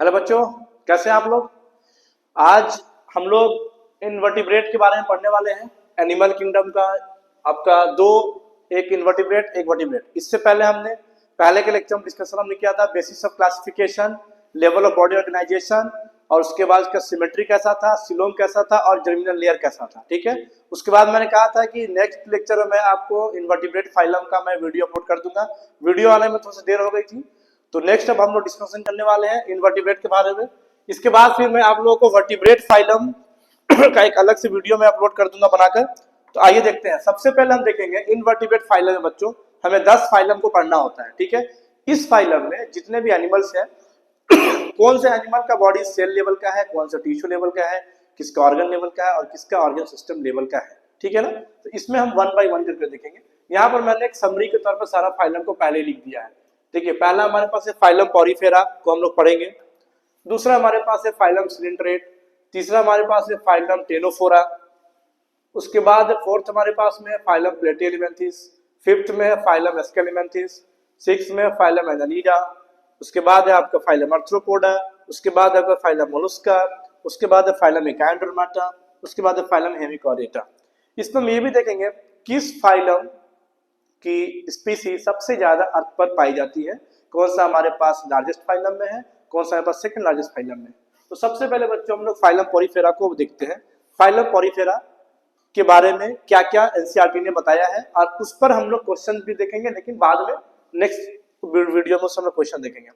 Hello बच्चों, कैसे हैं आप लोग। आज हम लोग इनवर्टिब्रेट के बारे में पढ़ने वाले हैं। एनिमल किंगडम का आपका दो, एक इनवर्टिब्रेट एक वर्टिब्रेट। इससे पहले हमने पहले के लेक्चर में डिस्कशन हमने किया था basis of classification, level of body organisation, और उसके बाद उसका सिमेट्री कैसा था, सिलोम कैसा था और जर्मिनल लेयर कैसा था। ठीक है, उसके बाद मैंने कहा था कि नेक्स्ट लेक्चर में मैं आपको इनवर्टिब्रेट फाइलम का मैं वीडियो अपलोड कर दूंगा। वीडियो आने में थोड़ी सी देर हो गई थी, तो नेक्स्ट अब हम लोग डिस्कशन करने वाले हैं इनवर्टिब्रेट के बारे में। इसके बाद फिर मैं आप लोगों को वर्टिब्रेट फाइलम का एक अलग से वीडियो में अपलोड कर दूंगा बनाकर। तो आइए देखते हैं। सबसे पहले हम देखेंगे इनवर्टिब्रेट फाइलम में बच्चों हमें 10 फाइलम को पढ़ना होता है। ठीक है, इस फाइलम में जितने भी एनिमल्स हैं कौन से एनिमल का बॉडी सेल लेवल का है, कौन सा टिश्यू लेवल का है, किसका ऑर्गन लेवल का है और किसका ऑर्गन सिस्टम लेवल का है। ठीक है ना, तो इसमें हम वन बाय वन करके देखेंगे। यहाँ पर मैंने एक समरी के तौर पर सारा फाइलम को पहले लिख दिया है। देखिए, पहला हमारे पास है फाइलम पॉरीफेरा को हम लोग पढ़ेंगे। दूसरा हमारे पास है फाइलम सिलिंड्रेट। तीसरा हमारे पास है फाइलम टेनोफोरा। उसके बाद फोर्थ हमारे पास में है फाइलम प्लेटिहेल्मिन्थेस। फिफ्थ में है फाइलम एस्केलिमेंथिस। सिक्स में है फाइलम एनालिडा। उसके बाद है आपका फाइलम आर्थ्रोपोडा। उसके बाद है आपका फाइलम मोलस्का। उसके बाद है फाइलम एकाइंड्रोमाटा। उसके बाद है फाइलम हेमिकोडेटा। इसमें हम ये भी देखेंगे किस फाइलम की स्पीसीज सबसे ज्यादा अर्थ पर पाई जाती है, कौन सा हमारे पास लार्जेस्ट फाइलम में है, कौन सा हमारे पास सेकंड लार्जेस्ट फाइलम में। तो सबसे पहले बच्चों हम लोग फाइलम पॉरीफेरा को देखते हैं। फाइलम पॉरीफेरा के बारे में क्या क्या एनसीईआरटी ने बताया है और उस पर हम लोग क्वेश्चन भी देखेंगे, लेकिन बाद में नेक्स्ट वीडियो में हम लोग क्वेश्चन देखेंगे।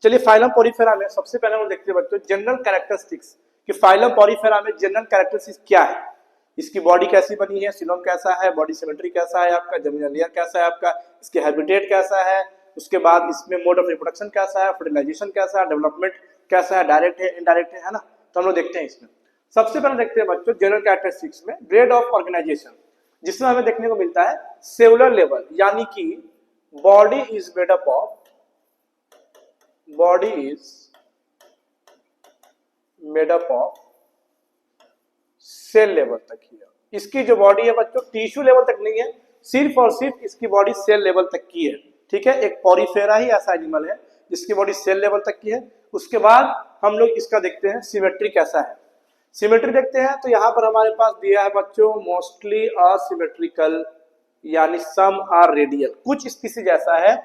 चलिए, फाइलम पॉरीफेरा में सबसे पहले हम देखते हैं बच्चों जनरल कैरेक्टरिस्टिक्स कि फाइलम पॉरीफेरा में जनरल कैरेक्टरिस्टिक्स क्या है। इसकी बॉडी कैसी बनी है, सिलोम कैसा है, बॉडी सिमेट्री कैसा है आपका, जर्मिनल लेयर कैसा है आपका, इसके हैबिटेट कैसा है, उसके बाद इसमें मोड ऑफ रिप्रोडक्शन कैसा है, फर्टिलाइजेशन कैसा है, डेवलपमेंट कैसा है, डायरेक्ट है इनडायरेक्ट है ना। तो हम लोग देखते हैं इसमें। सबसे पहले देखते हैं बच्चों जनरल कैरेक्टरिस्टिक्स में ग्रेड ऑफ ऑर्गेनाइजेशन, जिसमें हमें देखने को मिलता है सेलुलर लेवल, यानी कि body is made up of, body is made up of cell level तक ही है। इसकी जो बॉडी है बच्चों टिश्यू लेवल तक नहीं है, सिर्फ और सिर्फ इसकी बॉडी सेल लेवल तक की है। ठीक है, एक पॉरीफेरा ही ऐसा एनिमल है जिसकी बॉडी सेल लेवल तक की है। उसके बाद हम लोग इसका देखते हैं सिमेट्री कैसा है। सिमेट्री देखते हैं तो यहाँ पर हमारे पास दिया है बच्चों मोस्टली असिमेट्रिकल, यानी सम आर रेडियल। कुछ स्पीसीज ऐसा है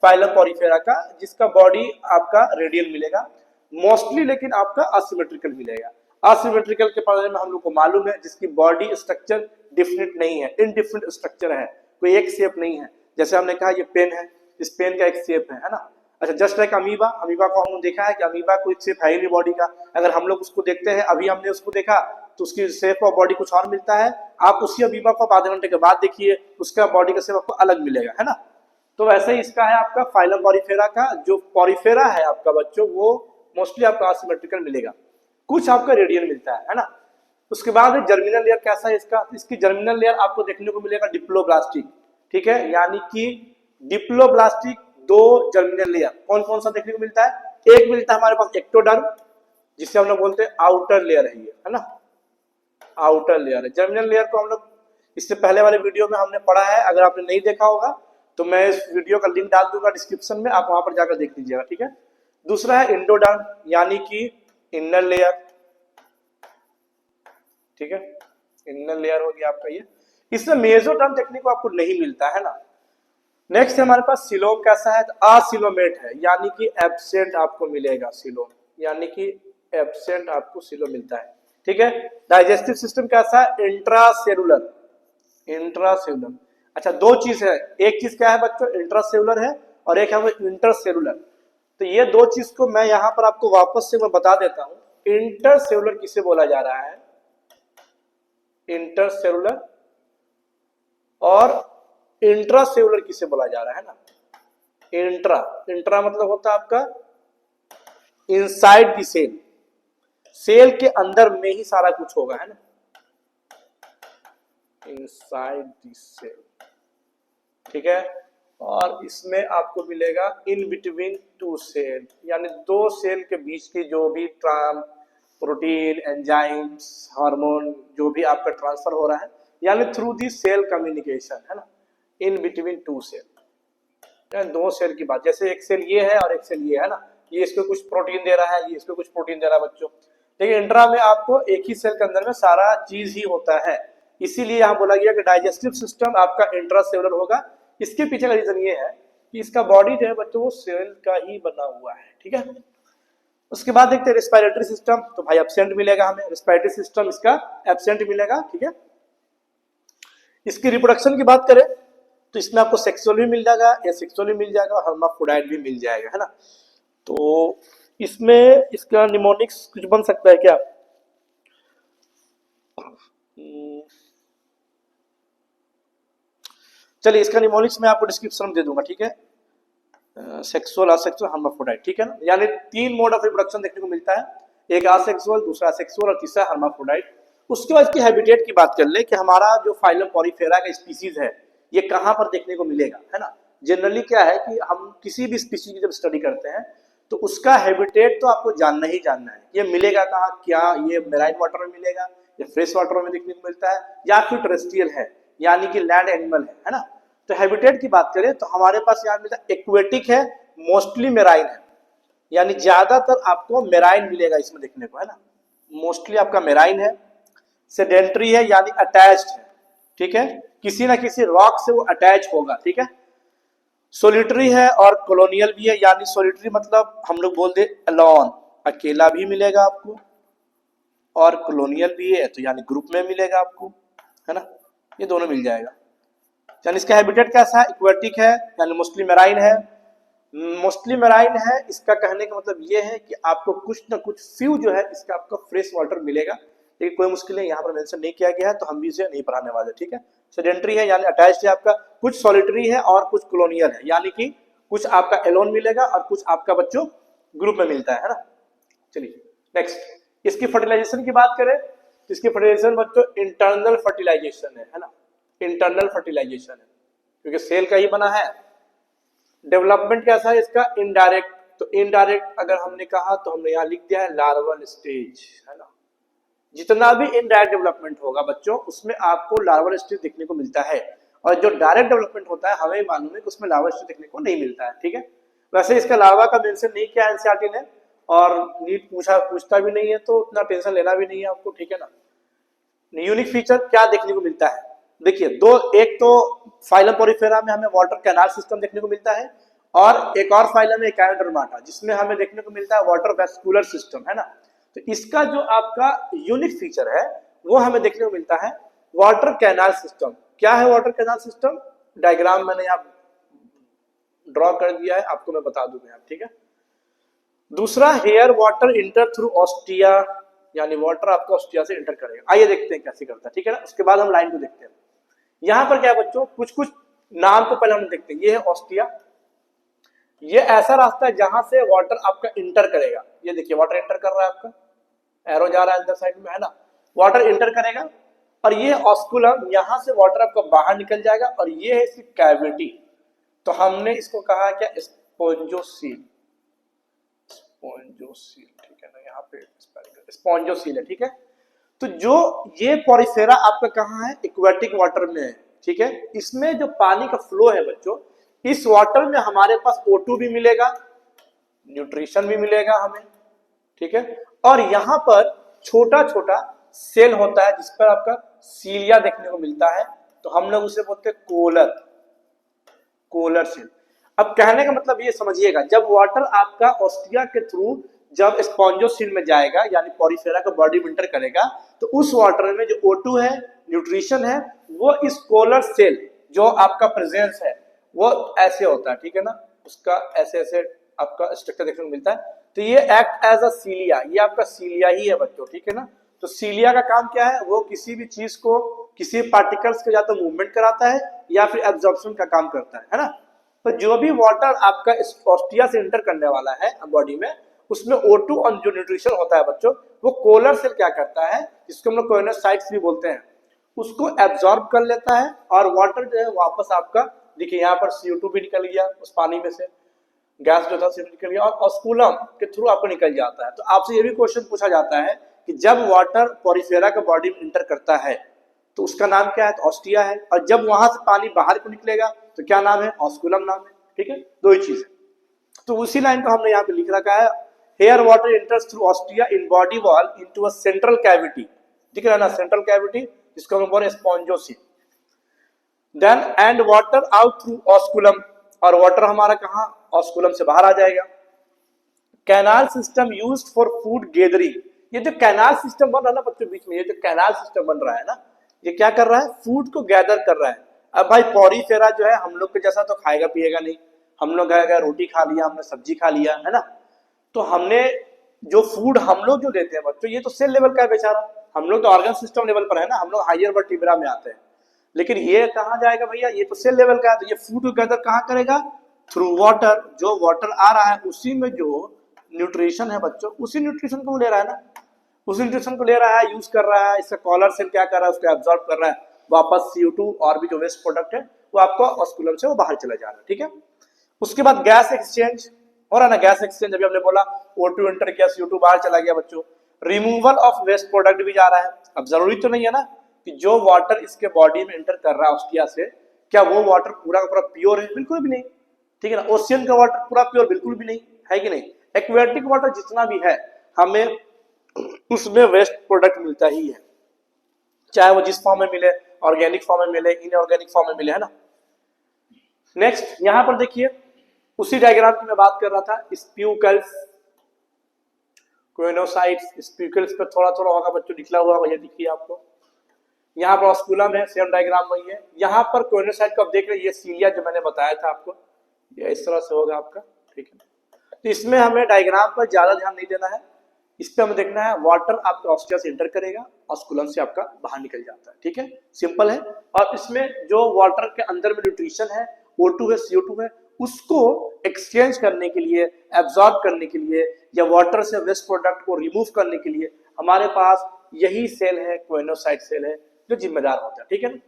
फाइलम पॉरीफेरा का जिसका बॉडी आपका रेडियल मिलेगा, मोस्टली लेकिन आपका असिमेट्रिकल मिलेगा। असिमेट्रिकल के बारे में हम लोग को मालूम है जिसकी बॉडी स्ट्रक्चर डिफरेंट नहीं है, इनडिफरेंट स्ट्रक्चर है, कोई एक शेप नहीं है। जैसे हमने कहा ये पेन है, इस पेन का एक शेप है ना। अच्छा, जस्ट लाइक अमीबा, अमीबा को हमने देखा है कि अमीबा कोई शेप है ही नहीं बॉडी का। अगर हम लोग उसको देखते हैं, अभी हमने उसको देखा तो उसकी शेप और बॉडी कुछ और मिलता है। आप उसी अमीबा को आधे घंटे के बाद देखिए, उसका बॉडी का शेप आपको अलग मिलेगा, है ना। तो वैसे ही इसका है आपका फाइलम पॉरीफेरा का जो पॉरीफेरा है आपका बच्चों, वो मोस्टली आपका असिमेट्रिकल मिलेगा, कुछ आपका रेडियल मिलता है ना। उसके बाद जर्मिनल लेयर कैसा है इसका, इसकी जर्मिनल लेयर आपको देखने को मिलेगा डिप्लोब्लास्टिक। ठीक है, यानी कि डिप्लोब्लास्टिक दो जर्मिनल लेयर। कौन कौन सा देखने को मिलता है, एक मिलता है हमारे पास एक्टोडर्म, जिसे हम लोग बोलते हैं आउटर लेयर है ये, है ना, आउटर लेयर है। जर्मिनल लेयर को हम लोग इससे पहले वाले वीडियो में हमने पढ़ा है, अगर आपने नहीं देखा होगा तो मैं इस वीडियो का लिंक डाल दूंगा डिस्क्रिप्शन में, आप वहां पर जाकर देख लीजिएगा। ठीक है, दूसरा है इंडोडर्म, यानी कि इनर लेयर। ठीक है, इनर लेयर हो गया आपका ये। इसमें मेसोडर्म देखने को आपको नहीं मिलता है ना। नेक्स्ट हमारे पास सिलोम कैसा है, असिलोमेट है, यानी कि एब्सेंट आपको मिलेगा सिलोम, यानी कि एब्सेंट आपको सिलोम मिलता है। ठीक है, डाइजेस्टिव सिस्टम कैसा है, इंट्रासेलुलर, इंट्रासेलुलर। अच्छा, दो चीज है, एक चीज क्या है बच्चों इंट्रासेलुलर है और एक है वो इंटरसेलुलर। तो ये दो चीज को मैं यहां पर आपको वापस से मैं बता देता हूं। इंटरसेलुलर किसे बोला जा रहा है, इंटरसेलुलर, और इंट्रासेलुलर किसे बोला जा रहा है ना। इंट्रा, इंट्रा मतलब होता है आपका इनसाइड द सेल, सेल के अंदर में ही सारा कुछ होगा, है ना, इनसाइड द सेल। ठीक है, और इसमें आपको मिलेगा इन बिटवीन टू सेल, यानी दो सेल के बीच की जो भी प्रोटीन, एंजाइम्स, हार्मोन जो भी आपका ट्रांसफर हो रहा है, यानी थ्रू दी सेल कम्युनिकेशन, है ना, इन बिटवीन टू सेल, दो सेल की बात। जैसे एक सेल ये है और एक सेल ये है ना, ये इसको कुछ प्रोटीन दे रहा है, ये इसको कुछ प्रोटीन दे रहा है बच्चों। लेकिन इंट्रा में आपको एक ही सेल के अंदर में सारा चीज ही होता है, इसीलिए यहाँ बोला गया कि डाइजेस्टिव सिस्टम आपका इंट्रा सेलुलर होगा। इसके पीछे का रीजन ये है कि इसका बॉडी जो है बच्चों वो सेल का ही बना हुआ है, ठीक है। उसके बाद देखते हैं रेस्पिरेटरी सिस्टम, तो भाई एब्सेंट मिलेगा हमें, रेस्पिरेटरी सिस्टम इसका एब्सेंट मिलेगा, ठीक है। इसकी रिप्रोडक्शन की बात करें तो इसमें आपको सेक्सुअल भी मिल जाएगा, या सेक्सुअल भी मिल जाएगा, और हर्माफ्रोडाइट भी मिल जाएगा, है ना। तो इसमें इसका निमोनिक्स कुछ बन सकता है क्या? चलिए इसका निमोनिक्स मैं आपको डिस्क्रिप्शन में दे दूंगा, ठीक है। सेक्सुअल, असेक्सुअल, हर्माफ्रोडाइट, ठीक है ना। यानी 3 मोड ऑफ रिप्रोडक्शन देखने को मिलता है, एक असेक्सुअल, दूसरा सेक्सुअल और तीसरा हर्माफ्रोडाइट। उसके बाद इसकी हैबिटेट की बात कर ले कि हमारा जो फाइलम पॉलीफेरा का स्पीसीज है ये कहाँ पर देखने को मिलेगा, है ना। जनरली क्या है कि हम किसी भी स्पीसीज की जब स्टडी करते हैं तो उसका हैबिटेट तो आपको जानना ही जानना है, ये मिलेगा कहाँ, क्या ये मैराइन वाटर में मिलेगा या फ्रेश वाटर में देखने को मिलता है या फिर टेरेस्ट्रियल है यानी कि लैंड एनिमल है ना। तो हैबिटेट की बात करें तो हमारे पास यहाँ मिलता है एक्वेटिक है, मोस्टली मेराइन है, यानी ज्यादातर आपको मेराइन मिलेगा इसमें देखने को, है ना। मोस्टली आपका मेराइन है। सेडेंट्री है यानी अटैच्ड है, ठीक है, किसी ना किसी रॉक से वो अटैच होगा, ठीक है। सोलिटरी है और कॉलोनियल भी है, यानी सोलिटरी मतलब हम लोग बोल दे अलोन, अकेला भी मिलेगा आपको, और कॉलोनियल भी है तो यानी ग्रुप में मिलेगा आपको, है ना। ये दोनों मिल जाएगा। यानी इसका हैबिटेट कैसा है, एक्वेटिक है यानी मोस्टली मेराइन है। मोस्टली मेराइन है इसका कहने का मतलब ये है कि आपको कुछ ना कुछ फ्यू जो है इसका आपको फ्रेश वाटर मिलेगा, लेकिन कोई मुश्किल नहीं यहाँ पर मेंशन नहीं किया गया है तो हम भी इसे नहीं पढ़ाने वाले, ठीक है। सेडेंटरी है यानी अटैच्ड है आपका, कुछ सॉलिटरी है और कुछ कॉलोनियल है, यानी कि कुछ आपका एलोन मिलेगा और कुछ आपका बच्चों ग्रुप में मिलता है ना। चलिए नेक्स्ट इसकी फर्टिलाइजेशन की बात करें तो इसकी फर्टिलाइजेशन बच्चों इंटरनल फर्टिलाइजेशन है ना, इंटरनल फर्टिलाइजेशन है क्योंकि सेल का ही बना है। डेवलपमेंट कैसा है इसका, इनडायरेक्ट, तो इनडायरेक्ट अगर हमने कहा तो हमने यहाँ लिख दिया है लार्वल स्टेज, है ना। जितना भी इनडायरेक्ट डेवलपमेंट होगा बच्चों उसमें आपको लार्वल स्टेज देखने को मिलता है, और जो डायरेक्ट डेवलपमेंट होता है हमें मालूम है कि उसमें लार्वल स्टेज देखने को नहीं मिलता है, ठीक है। वैसे इसका लार्वा का मेंशन नहीं किया एनसीईआरटी ने, और नीट पूछता भी नहीं है तो उतना टेंशन लेना भी नहीं है आपको, ठीक है ना। यूनिक फीचर क्या देखने को मिलता है, देखिए दो, एक तो फाइलम पॉलीफेरा में हमें वाटर कैनाल सिस्टम देखने को मिलता है, और एक और फाइलम है एकायोडर्माटा जिसमें हमें देखने को मिलता है वाटर वेस्कुलर सिस्टम, है ना। तो इसका जो आपका यूनिक फीचर है वो हमें देखने को मिलता है वाटर कैनाल सिस्टम। क्या है वाटर कैनाल सिस्टम, डायग्राम मैंने यहाँ ड्रॉ कर दिया है, आपको मैं बता दूंगा, ठीक है। दूसरा here water enter through ostia, यानी वाटर आपका ऑस्टिया से इंटर करेगा। आइए देखते हैं कैसे करता है, ठीक है ना। उसके बाद हम लाइन को देखते हैं। यहाँ पर क्या है बच्चों, कुछ कुछ नाम को पहले हम देखते हैं। ये है ऑस्टिया, ये ऐसा रास्ता है जहां से वाटर आपका इंटर करेगा। ये देखिए वाटर इंटर कर रहा है, आपका एरो जा रहा है अंदर साइड में, है ना। वाटर इंटर करेगा, और ये ऑस्कुलम, यहां से वाटर आपका बाहर निकल जाएगा, और ये है इसकी कैविटी। तो हमने इसको कहा क्या, स्पोंजोसील, स्पोंजोसील, ठीक है ना। यहाँ पे स्पोंजोसील है, ठीक है। तो जो ये पॉलीफेरा आपका कहाँ है, एक्वेटिक वाटर में है, ठीक है। इसमें जो पानी का फ्लो है बच्चों, इस वाटर में हमारे पास O2 भी मिलेगा, न्यूट्रिशन भी मिलेगा हमें, ठीक है। और यहाँ पर छोटा छोटा सेल होता है जिस पर आपका सीलिया देखने को मिलता है, तो हम लोग उसे बोलते हैं कोलर, कोलर सेल। अब कहने का मतलब ये समझिएगा, जब वाटर आपका ऑस्टिया के थ्रू जब स्पॉन्जोसील में जाएगा यानी पॉलीफेरा का बॉडी में इंटर करेगा, तो उस वाटर में जो O2 है, न्यूट्रिशन है, वो इस कोलर सेल जो आपका प्रेजेंस है वो ऐसे होता है, ठीक है ना। उसका ऐसे ऐसे आपका स्ट्रक्चर देखने को मिलता है। तो ये एक्ट एज अ सीलिया, ये आपका सीलिया ही है बच्चों, ठीक है ना। तो सीलिया का काम क्या है, वो किसी भी चीज को, किसी पार्टिकल्स को या तो मूवमेंट कराता है या फिर एब्जॉर्प्शन का काम करता है ना। तो जो भी वाटर आपका इस ऑस्टिया से इंटर करने वाला है बॉडी में, उसमें O2 और जो न्यूट्रिशन होता है बच्चों, वो कोलर सेल क्या करता है, जिसको हम लोग कोइनोसाइट्स भी बोलते हैं, उसको एब्जॉर्ब कर लेता है, और वाटर जो है वापस आपका, देखिए यहाँ पर CO2 भी निकल गया उस पानी में से, गैस जो था CO2 निकल गया, और ऑस्कुलम के थ्रू आपको निकल जाता है। तो आपसे ये भी क्वेश्चन पूछा जाता है कि जब वाटर पॉलीफेरा का बॉडी में इंटर करता है तो उसका नाम क्या है, तो ऑस्टिया है, और जब वहां से पानी बाहर को निकलेगा तो क्या नाम है, ऑस्कुलम नाम है, ठीक है। दो ही चीज है। तो उसी लाइन को हमने यहाँ पे लिख रखा है, here water enters through ostia in body wall into a central cavity, दिख रहा है ना सेंट्रल कैविटी, जिसको हम बोल spongocoel. Then and water out through osculum, और वाटर हमारा कहाँ, ऑस्कुलम से बाहर आ जाएगा। Canal system used for food gathering, ये जो कैनाल सिस्टम बन रहा है ना बच्चों बीच में, ये जो कैनाल सिस्टम बन रहा है ना, ये क्या कर रहा है, फूड को गैदर कर रहा है। अब भाई पॉरीफेरा जो है हम लोग के जैसा तो खाएगा पिएगा नहीं, हम लोग गए रोटी खा लिया, हमने सब्जी खा लिया, है ना, तो हमने जो फूड हम लोग जो देते हैं बच्चों, ये तो सेल लेवल का है बेचारा, हम लोग तो ऑर्गन सिस्टम लेवल पर है ना, हम लोग हायर वर्टिब्रा में आते हैं, लेकिन ये कहाँ जाएगा भैया, ये तो सेल लेवल का है, तो ये फूड को गैदर कहाँ करेगा, थ्रू वाटर, जो वाटर आ रहा है उसी में जो न्यूट्रिशन है बच्चों, उसी न्यूट्रिशन को ले रहा है ना, उसी न्यूट्रिशन को ले रहा है, यूज कर रहा है, इसका कॉलर सेल क्या कर रहा है, उसको एब्जॉर्ब कर रहा है, वापस CO2 और भी जो वेस्ट प्रोडक्ट है वो आपको ऑस्कुलम से वो बाहर चला जा रहा है, ठीक है। उसके बाद गैस एक्सचेंज हो रहा है ना, गैस एक्सचेंज अभी हमने बोला, O2 एंटर किया, CO2 बाहर चला गया बच्चों। रिमूवल ऑफ वेस्ट प्रोडक्ट भी जा रहा है। अब जरूरी तो नहीं है ना कि जो वाटर इसके बॉडी में एंटर कर रहा है ऑस्टिया से, क्या वो वाटर पूरा का पूरा प्योर है, बिल्कुल भी नहीं, ठीक है ना। ओशियन का वाटर पूरा प्योर बिल्कुल भी नहीं है कि नहीं, एक्वेटिक वाटर जितना भी है हमें उसमें वेस्ट प्रोडक्ट मिलता ही है, चाहे वो जिस फॉर्म में मिले, ऑर्गेनिक फॉर्म में मिले, इनऑर्गेनिक फॉर्म में मिले, है ना। नेक्स्ट यहां पर देखिए, उसी डायग्राम की मैं बात कर रहा था, स्प्यूकल्स, कोइनोसाइट्स, स्प्यूकल्स पे थोड़ा थोड़ा होगा बच्चों निकला हुआ वही दिखिए आपको, यहाँ पर ऑस्कुलम है, सेम डायग्राम वही है। यहाँ पर कोइनोसाइट को आप देख रहे हैं, ये सीलिया जो मैंने बताया था आपको, ये इस तरह से होगा आपका, ठीक है। तो इसमें हमें डायग्राम पर ज्यादा ध्यान नहीं देना है, इस पे हमें देखना है वाटर आपका ऑस्टिया से एंटर करेगा, ऑस्कुलम से आपका बाहर निकल जाता है, ठीक है, सिंपल है। और इसमें जो वाटर के अंदर में न्यूट्रिशन है, O2 है, CO2 है, उसको एक्सचेंज करने के लिए, एब्जॉर्ब करने के लिए, या वाटर से वेस्ट प्रोडक्ट को रिमूव करने के लिए हमारे पास यही सेल है, कोइनोसाइट सेल है, जो जिम्मेदार होता है, ठीक है ना।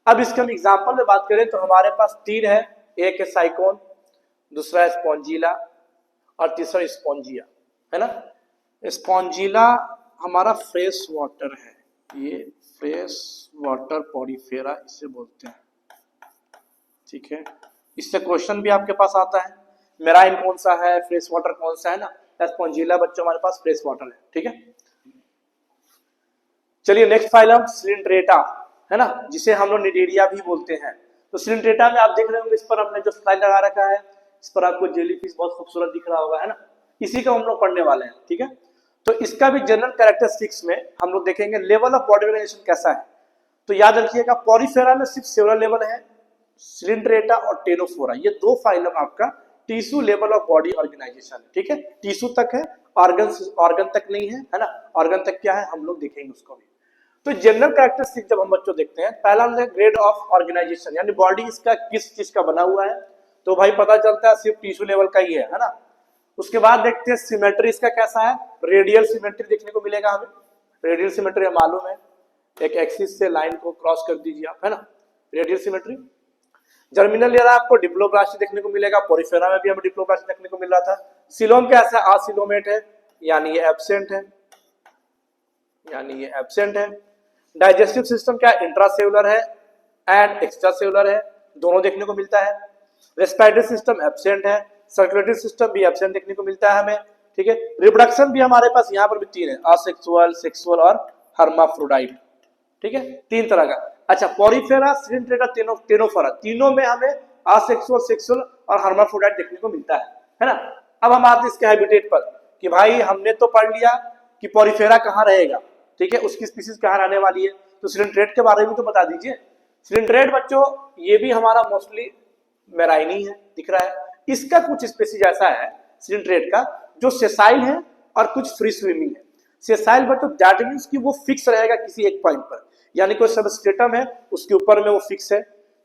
अब इसके हम एग्जाम्पल में बात करें तो हमारे पास 3 है, एक है साइकोन, दूसरा है स्पॉन्जिला और तीसरा स्पॉन्जिया, है ना। स्पॉन्जिला हमारा फ्रेश वाटर है, ये फ्रेश वाटर पॉरीफेरा इसे बोलते हैं, ठीक है। इससे क्वेश्चन भी आपके पास आता है, मेराइन कौन सा है, फ्रेश वाटर कौन सा है ना, स्पॉन्जिला बच्चों हमारे पास फ्रेश वाटर है, ठीक है। चलिए नेक्स्ट फाइलम सिलिंड्रेटा, है ना, जिसे हम लोग निडेरिया भी बोलते हैं। तो सिलिंड्रेटा में आप देख रहे होंगे, इस पर हमने जो स्लाइड लगा रखा है, इस पर आपको जेलीफिश बहुत खूबसूरत दिख रहा होगा, है ना, इसी का हम लोग पढ़ने वाले हैं, ठीक है। तो इसका भी जनरल कैरेक्टरिस्टिक्स में हम लोग देखेंगे लेवल ऑफ बॉडी ऑर्गेनाइजेशन कैसा है। तो याद रखिएगा, पॉरीफेरा में सिर्फ सेवरल लेवल है, सिलिंड्रेटा और टेनोफोरा, ये 2 फाइलम आपका tissue level of body organisation, ठीक है, टिश्यू तक है, ऑर्गन तक नहीं है, है ना। ऑर्गन तक क्या है हम लोग देखेंगे उसको भी। तो जनरल कैरेक्टरिस्टिक जब हम बच्चों देखते हैं, पहला हमने ग्रेड ऑफ ऑर्गेनाइजेशन, यानी बॉडी इसका किस चीज का बना हुआ है, तो भाई पता चलता है सिर्फ टिश्यू लेवल का ही है ना। उसके बाद देखते हैं सिमेट्री इसका कैसा है, रेडियल सिमेट्री देखने को मिलेगा हमें, रेडियल सिमेट्री मालूम है, एक एक्सिस से लाइन को क्रॉस कर दीजिए आप, है ना, रेडियल सिमेट्री। जर्मिनल एरा आपको डिप्लोब्लास्टी देखने को मिलेगा, पॉरीफेरा में भी हमें डिप्लोब्लास्टी देखने को मिल रहा था। सिलोम कैसा है, असिलोमेट है, यानी ये एब्सेंट है, यानी ये एब्सेंट है। डाइजेस्टिव सिस्टम क्या इंट्रासेलुलर है एंड एक्स्ट्रासेलुलर है, दोनों देखने को मिलता है। रेस्पिरेटरी सिस्टम एब्सेंट है, सर्कुलेटरी सिस्टम भी एब्सेंट देखने को मिलता है हमें, ठीक है। रिप्रोडक्शन भी हमारे पास यहाँ पर भी 3 है, असेक्सुअल, सेक्सुअल और हर्माफ्रोडाइट, ठीक है, 3 तरह का। अच्छा, पॉरीफेरा, सिलिंड्रेटा, टेनोफोरा, तीनों में हमें असेक्सुअल, सेक्सुअल और हर्माफ्रोडाइट देखने को मिलता है ना। अब हम आते हैं इसके हैबिटेट पर कि भाई हमने तो पढ़ लिया कि पॉरीफेरा कहाँ रहेगा, ठीक है, उसकी स्पीसीज कहाँ रहने वाली है, तो सिलिंड्रेट के बारे में तो बता दीजिए। सिलिंड्रेट बच्चों ये भी हमारा मोस्टली मेराइनी है, दिख रहा है। इसका कुछ स्पीसीज ऐसा है सिलिंड्रेट का जो सेसाइल है और कुछ फ्री स्विमिंग है। सेसाइल बच्चों दैट मींस कि वो फिक्स रहेगा किसी एक पॉइंट पर, यानी कोई सबस्ट्रेटम है उसके ऊपर में वो फिक्स है।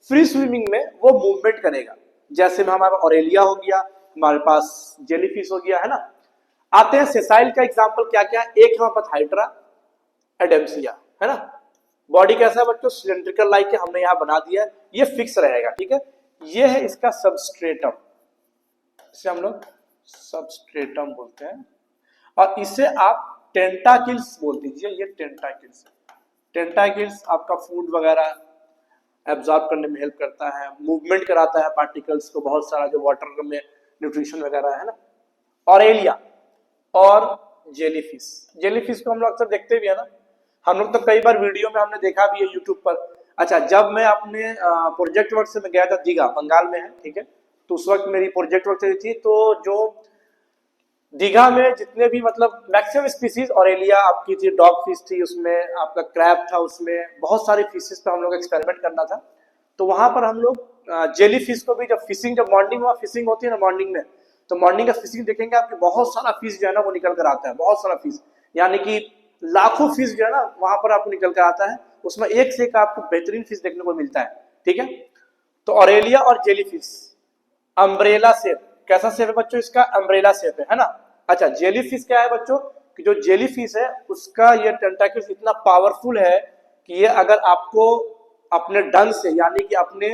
फ्री स्विमिंग में वो मूवमेंट करेगा, जैसे में हमारा ऑरेलिया हो गया, हमारे पास जेलीफिश हो गया, है ना। आते हैं सेसाइल का एग्जांपल क्या क्या है, एक हमारे पास हाइड्रा, एडेम्सिया, है ना। बॉडी कैसा है बच्चों, सिलिंड्रिकल लाइक के हमने यहाँ बना दिया है, ये फिक्स रहेगा, ठीक है। ये है इसका सबस्ट्रेटम, इसे हम लोग सबस्ट्रेटम बोलते हैं, और इसे आप टेंटाकिल्स बोल दीजिए, ये टेंटाकिल्स। टेंटाकिल्स आपका फूड वगैरह एब्जॉर्ब करने में हेल्प करता है, मूवमेंट कराता है पार्टिकल्स को, बहुत सारा जो वाटर में न्यूट्रिशन वगैरह, है ना। ऑरेलिया और जेलीफिश, जेलीफिश को हम लोग अक्सर देखते भी है ना, हम लोग तो कई बार वीडियो में हमने देखा भी है यूट्यूब पर। अच्छा, जब मैं अपने प्रोजेक्ट वर्क से मैं गया था दीघा, बंगाल में है, ठीक है, तो उस वक्त मेरी प्रोजेक्ट वर्क चली थी, तो जो दीघा में जितने भी मतलब मैक्सिमम स्पीसीज ऑरेलिया आपकी थी, डॉग फिश थी, उसमें आपका क्रैब था, उसमें बहुत सारे फिशेस पे हम लोग एक्सपेरिमेंट करना था। तो वहां पर हम लोग जेली फिश को भी जब फिशिंग, जब मॉर्निंग में फिशिंग होती है ना मॉर्निंग में, तो मॉर्निंग का फिशिंग देखेंगे आपके बहुत सारा फिश जो है ना वो निकल कर आता है, बहुत सारा फिश, यानी कि लाखों फिश जो है ना वहां पर आपको निकल कर आता है, उसमें एक से एक आपको बेहतरीन फिश देखने को मिलता है, ठीक है। तो ऑरेलिया और जेली फिश अम्ब्रेला शेप, कैसा शेप है बच्चों इसका, अम्ब्रेला शेप है ना। अच्छा, जेली फिश क्या है बच्चों, कि जो जेली फिश है उसका ये टेंटाकल्स इतना पावरफुल है कि ये अगर आपको अपने डंग से, यानी कि अपने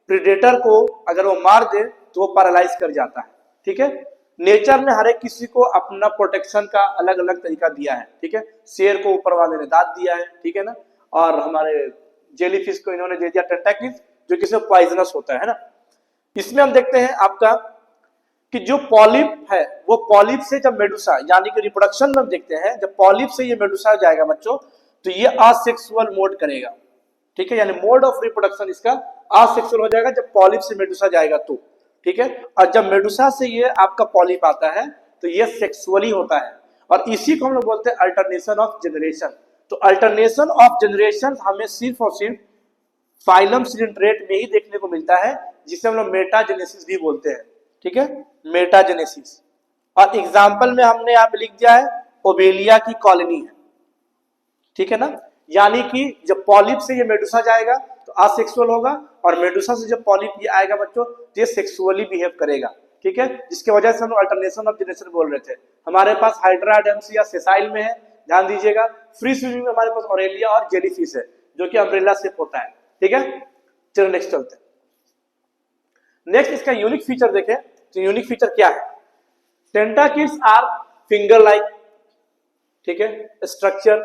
प्रीडेटर को अगर वो मार दे तो वो पैरालाइज कर जाता है, ठीक है। नेचर ने हर एक किसी को अपना प्रोटेक्शन का अलग अलग तरीका दिया है, ठीक है। शेर को ऊपर वाले ने दांत दिया है, ठीक है ना, और हमारे जेलीफिश को इन्होंने दे दिया टेंटाकल्स, जो किसी पॉइजनस होता है ना। इसमें हम देखते हैं आपका कि जो पॉलिप है वो पॉलिप से जब मेडुसा, यानी कि रिप्रोडक्शन में हम देखते हैं जब पॉलिप से ये मेडुसा जाएगा बच्चों, तो ये असेक्सुअल मोड करेगा, ठीक है, यानी मोड ऑफ रिप्रोडक्शन इसका असेक्सुअल हो जाएगा जब पॉलिप से मेडुसा जाएगा तो, ठीक है। और जब मेडुसा से ये आपका पॉलिप आता है तो ये सेक्सुअली होता है, और इसी को हम लोग बोलते हैं अल्टरनेशन ऑफ जनरेशन। तो अल्टरनेशन ऑफ जनरेशन हमें सिर्फ और सिर्फ फाइलम सिलिंड्रेट में ही देखने को मिलता है, जिसे हम लोग मेटाजेनेसिस भी बोलते हैं, ठीक है, मेटाजेनेसिस। और एग्जाम्पल में हमने यहाँ पे लिख दिया है ओबेलिया की कॉलोनी है, ठीक है ना, यानी कि जब पॉलिप से ये मेडुसा जाएगा तो असेक्सुअल होगा, और मेडुसा से जब पॉलिप ये आएगा बच्चों तो ये सेक्सुअली बिहेव करेगा, ठीक है, जिसकी वजह से हम अल्टरनेशन ऑफ जनरेशन बोल रहे थे। हमारे पास हाइड्रा डेम्सी या सेसाइल में है, ध्यान दीजिएगा। फ्री स्विमिंग में हमारे पास ऑरेलिया और जेलीफिश है, जो कि अम्ब्रेला शेप होता है, ठीक है। चलो नेक्स्ट चलते हैं। नेक्स्ट इसका यूनिक फीचर देखें, तो यूनिक फीचर क्या है, टेंटाकल्स आर फिंगर लाइक, ठीक है, स्ट्रक्चर,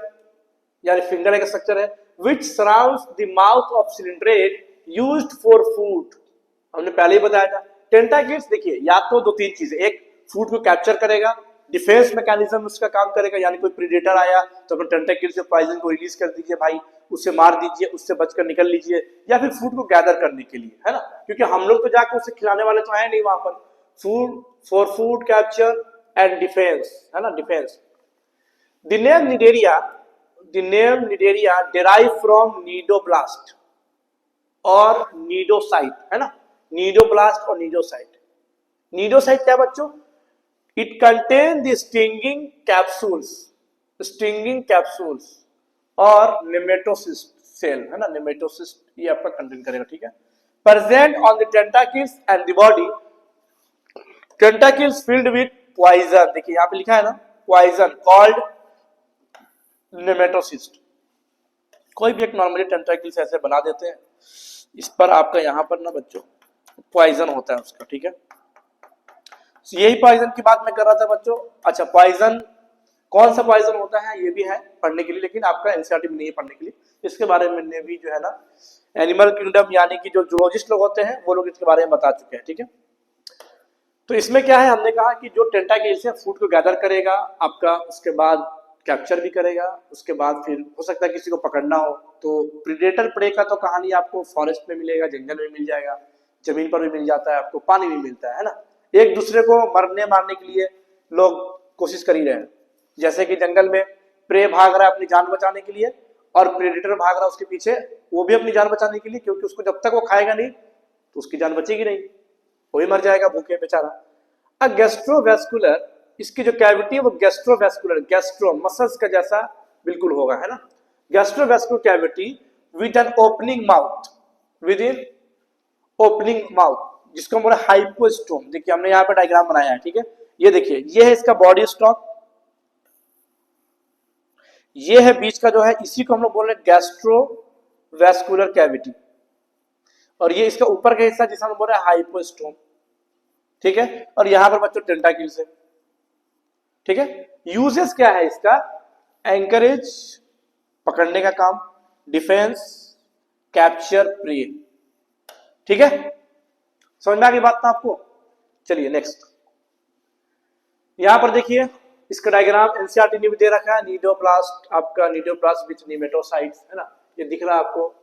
यानी फिंगर लाइक स्ट्रक्चर है, which surrounds the mouth of coelenterate used for food. हमने पहले ही बताया था टेंटाकल्स देखिए या तो दो तीन चीजें, एक फूड को कैप्चर करेगा, डिफेंस मैकेनिज्म उसका काम करेगा, यानी कोई प्रीडेटर आया तो अपने टेंटाकल से पॉइजन को रिलीज कर दीजिए भाई, उससे मार दीजिए, उससे बचकर निकल लीजिए, या फिर फूड को गैदर करने के लिए, है ना, क्योंकि हम लोग तो जाकर उसे खिलाने वाले तो है नहीं वहां पर। Food for food capture and defence, है ना, defence. The name Nidaria derive from nidoblast और nidocyte, है ना, nidoblast और nidocyte। nidocyte क्या बच्चों, it contain the stinging capsules और nematocyst cell, है ना, nematocyst ये आपका कंटेन करेगा, ठीक है। present on the tentacles and the body, tentacles filled with poison, देखिए यहाँ पे लिखा है ना poison called नेमेटोसिस्ट। कोई भी एक नॉर्मली टेंटाकल्स ऐसे बना देते हैं, इस पर आपका यहाँ पर ना बच्चों पॉइजन होता है उसका, ठीक है। यही पॉइजन की बात मैं कर रहा था बच्चों। अच्छा, पॉइजन कौन सा पॉइजन होता है ये भी है पढ़ने के लिए, लेकिन आपका एनसीईआरटी में नहीं है पढ़ने के लिए, इसके बारे में भी जो है ना एनिमल किंगडम यानी कि जो जूलॉजिस्ट लोग होते हैं वो लोग इसके बारे में बता चुके हैं, ठीक है। तो इसमें क्या है, हमने कहा कि जो टेंटाकल्स है फूड को गैदर करेगा आपका, उसके बाद कैप्चर भी करेगा, उसके बाद फिर हो सकता है किसी को पकड़ना हो तो प्रीडेटर प्रे का तो कहानी आपको फॉरेस्ट में मिलेगा, जंगल में मिल जाएगा, जमीन पर भी मिल जाता है, आपको पानी भी मिलता है ना। एक दूसरे को मारने के लिए लोग कोशिश कर ही रहे हैं, जैसे कि जंगल में प्रे भाग रहा है अपनी जान बचाने के लिए और प्रेडेटर भाग रहा है उसके पीछे, वो भी अपनी जान बचाने के लिए, क्योंकि उसको जब तक वो खाएगा नहीं तो उसकी जान बचेगी नहीं, वो भी मर जाएगा भूखे बेचारा। गैस्ट्रोवैस्कुलर, इसकी जो कैविटी है वो गैस्ट्रोवैस्कुलर, गैस्ट्रो मसल्स का जैसा बिल्कुल होगा, है ना, gastrovascular cavity with an opening mouth, with in opening mouth, जिसको हम बोले हाइपोस्टोम। देखिए हमने यहाँ पे डायग्राम बनाया है, ठीक है, ये देखिए ये है इसका बॉडी स्टॉक, ये है बीच का जो है, इसी को हम लोग बोल रहे हैं गैस्ट्रोवैस्कुलर कैविटी, और ये इसका ऊपर का हिस्सा जिसे हम बोल रहे हैं हाइपोस्टोम, ठीक है। और यहाँ पर बच्चों टेंटाकल्स है, ठीक है। यूजेस क्या है इसका, एंकरेज पकड़ने का काम, डिफेंस, कैप्चर, प्रे, ठीक है, समझ में आ गई बात था आपको। चलिए नेक्स्ट, यहां पर देखिए इसका डायग्राम एनसीईआरटी ने भी दे रखा है। निडोप्लास्ट, आपका निडोप्लास्ट विथ निमेटोसाइट्स है ना, ये दिख रहा है आपको,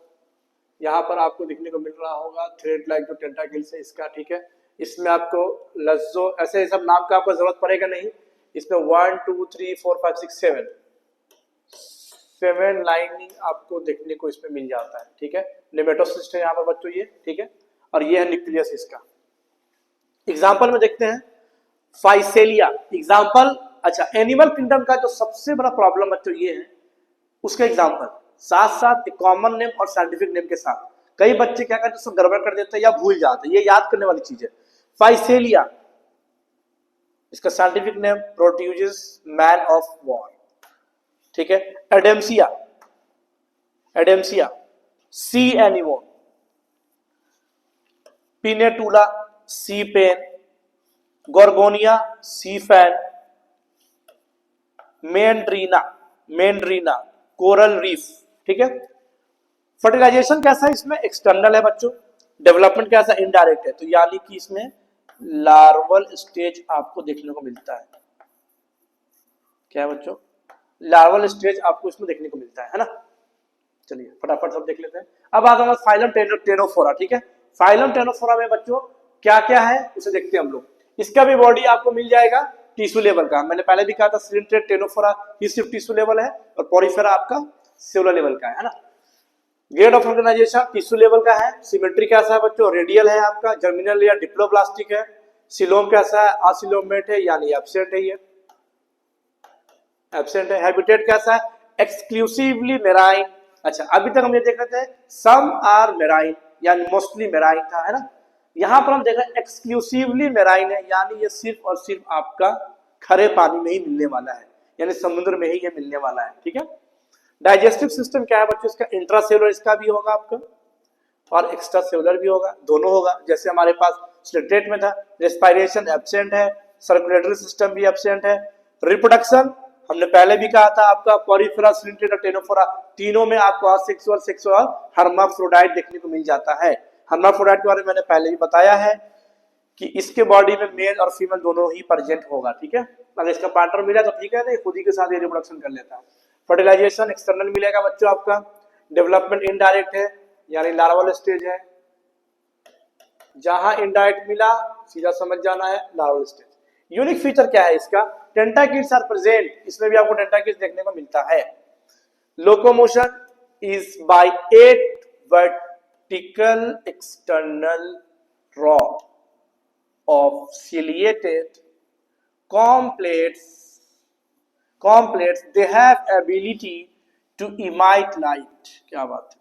यहाँ पर आपको दिखने को मिल रहा होगा थ्रेड लाइक जो टेंटाकल्स है इसका, ठीक है। इसमें आपको लज्जो ऐसे सब नाम का आपको जरूरत पड़ेगा नहीं, इसमें 1 2 3 4 5 6 7 लाइनिंग आपको देखने को इसमें मिल जाता है, ठीक है। निमेटोसिस्ट है यहाँ पर बच्चों ये, ठीक है, और ये है न्यूक्लियस इसका। एग्जाम्पल में देखते हैं फाइसेलिया एग्जाम्पल। अच्छा, एनिमल किंगडम का जो सबसे बड़ा प्रॉब्लम बच्चों ये है, उसका एग्जाम्पल साथ साथ कॉमन नेम और साइंटिफिक नेम के साथ। कई बच्चे क्या करते हैं, उसको गड़बड़ कर देते हैं या भूल जाते हैं, ये याद करने वाली चीज है। फाइसेलिया, इसका scientific name Portuguese man of war, ठीक है। Adamsia, Adamsia sea anemone, Pennatula sea pen, Gorgonia sea fan, Meandrina, Meandrina coral reef, ठीक है। फर्टिलाइजेशन कैसा है इसमें, एक्सटर्नल है बच्चों। डेवलपमेंट कैसा, इनडायरेक्ट है, तो यानी कि इसमें लार्वल स्टेज आपको देखने को मिलता है। क्या है बच्चों, लार्वल स्टेज आपको इसमें देखने को मिलता है ना। चलिए फटाफट सब देख लेते हैं। अब आता है फाइलम टेनोफोरा, ठीक है। फाइलम टेनोफोरा में बच्चों क्या क्या है उसे देखते हैं हम लोग। इसका भी बॉडी आपको मिल जाएगा टिश्यू लेवल का। मैंने पहले भी कहा था सिलेंट्रेट टेनोफोरा ही सिर्फ टिश्यू लेवल है और पोरिफेरा आपका सेलुलर लेवल का है ना। Grade of organisation tissue level का है। सिमेट्री कैसा है बच्चों, रेडियल है आपका, जर्मिनल या डिप्लोब्लास्टिक है। सिलोम कैसा है, असिलोमेट है यानी एब्सेंट है, ये एब्सेंट है। हैबिटेट कैसा है, एक्सक्लूसिवली मेराइन। अच्छा, अभी तक हम ये देख रहे थे सम आर मेराइन यानी मोस्टली मेराइन था, है ना। यहां पर हम देख रहे हैं एक्सक्लूसिवली मेराइन है, यानी ये सिर्फ और सिर्फ आपका खरे पानी में ही मिलने वाला है, यानी समुद्र में ही ये मिलने वाला है, ठीक है। डाइजेस्टिव सिस्टम क्या है बच्चों, इसका इंट्रासेलुलर इसका भी होगा आपका और एक्स्ट्रा सेलुलर भी होगा, दोनों होगा। जैसे हमारे पास सिलेक्टेड में था, रेस्पिरेशन एब्सेंट है, सर्कुलेटरी सिस्टम भी एब्सेंट है। रिप्रोडक्शन हमने पहले भी कहा था आपका पोरिफेरा, सिलेंट्रेट और टेनोफोरा तीनों में आपको असेक्सुअल, सेक्सुअल, हर्माफ्रोडाइट देखने को मिल जाता है। हर्माफ्रोडाइट के बारे में मैंने पहले भी बताया है कि इसके बॉडी में मेल और फीमेल दोनों ही प्रेजेंट होगा, ठीक है। अगर इसका पार्टनर मिला तो ठीक है, नहीं खुद ही के साथ ये रिप्रोडक्शन कर लेता है। फर्टिलाइजेशन एक्सटर्नल मिलेगा बच्चों आपका। डेवलपमेंट इनडायरेक्ट है यानी लार्वल स्टेज है। जहां इनडायरेक्ट मिला सीधा समझ जाना है लार्वल स्टेज। यूनिक फीचर क्या है इसका, टेंटाकिल्स आर प्रेजेंट, इसमें भी आपको टेंटाकिल्स देखने को मिलता है। Locomotion is by 8 vertical external rod of ciliated complex they have ability to emit light। क्या बात है,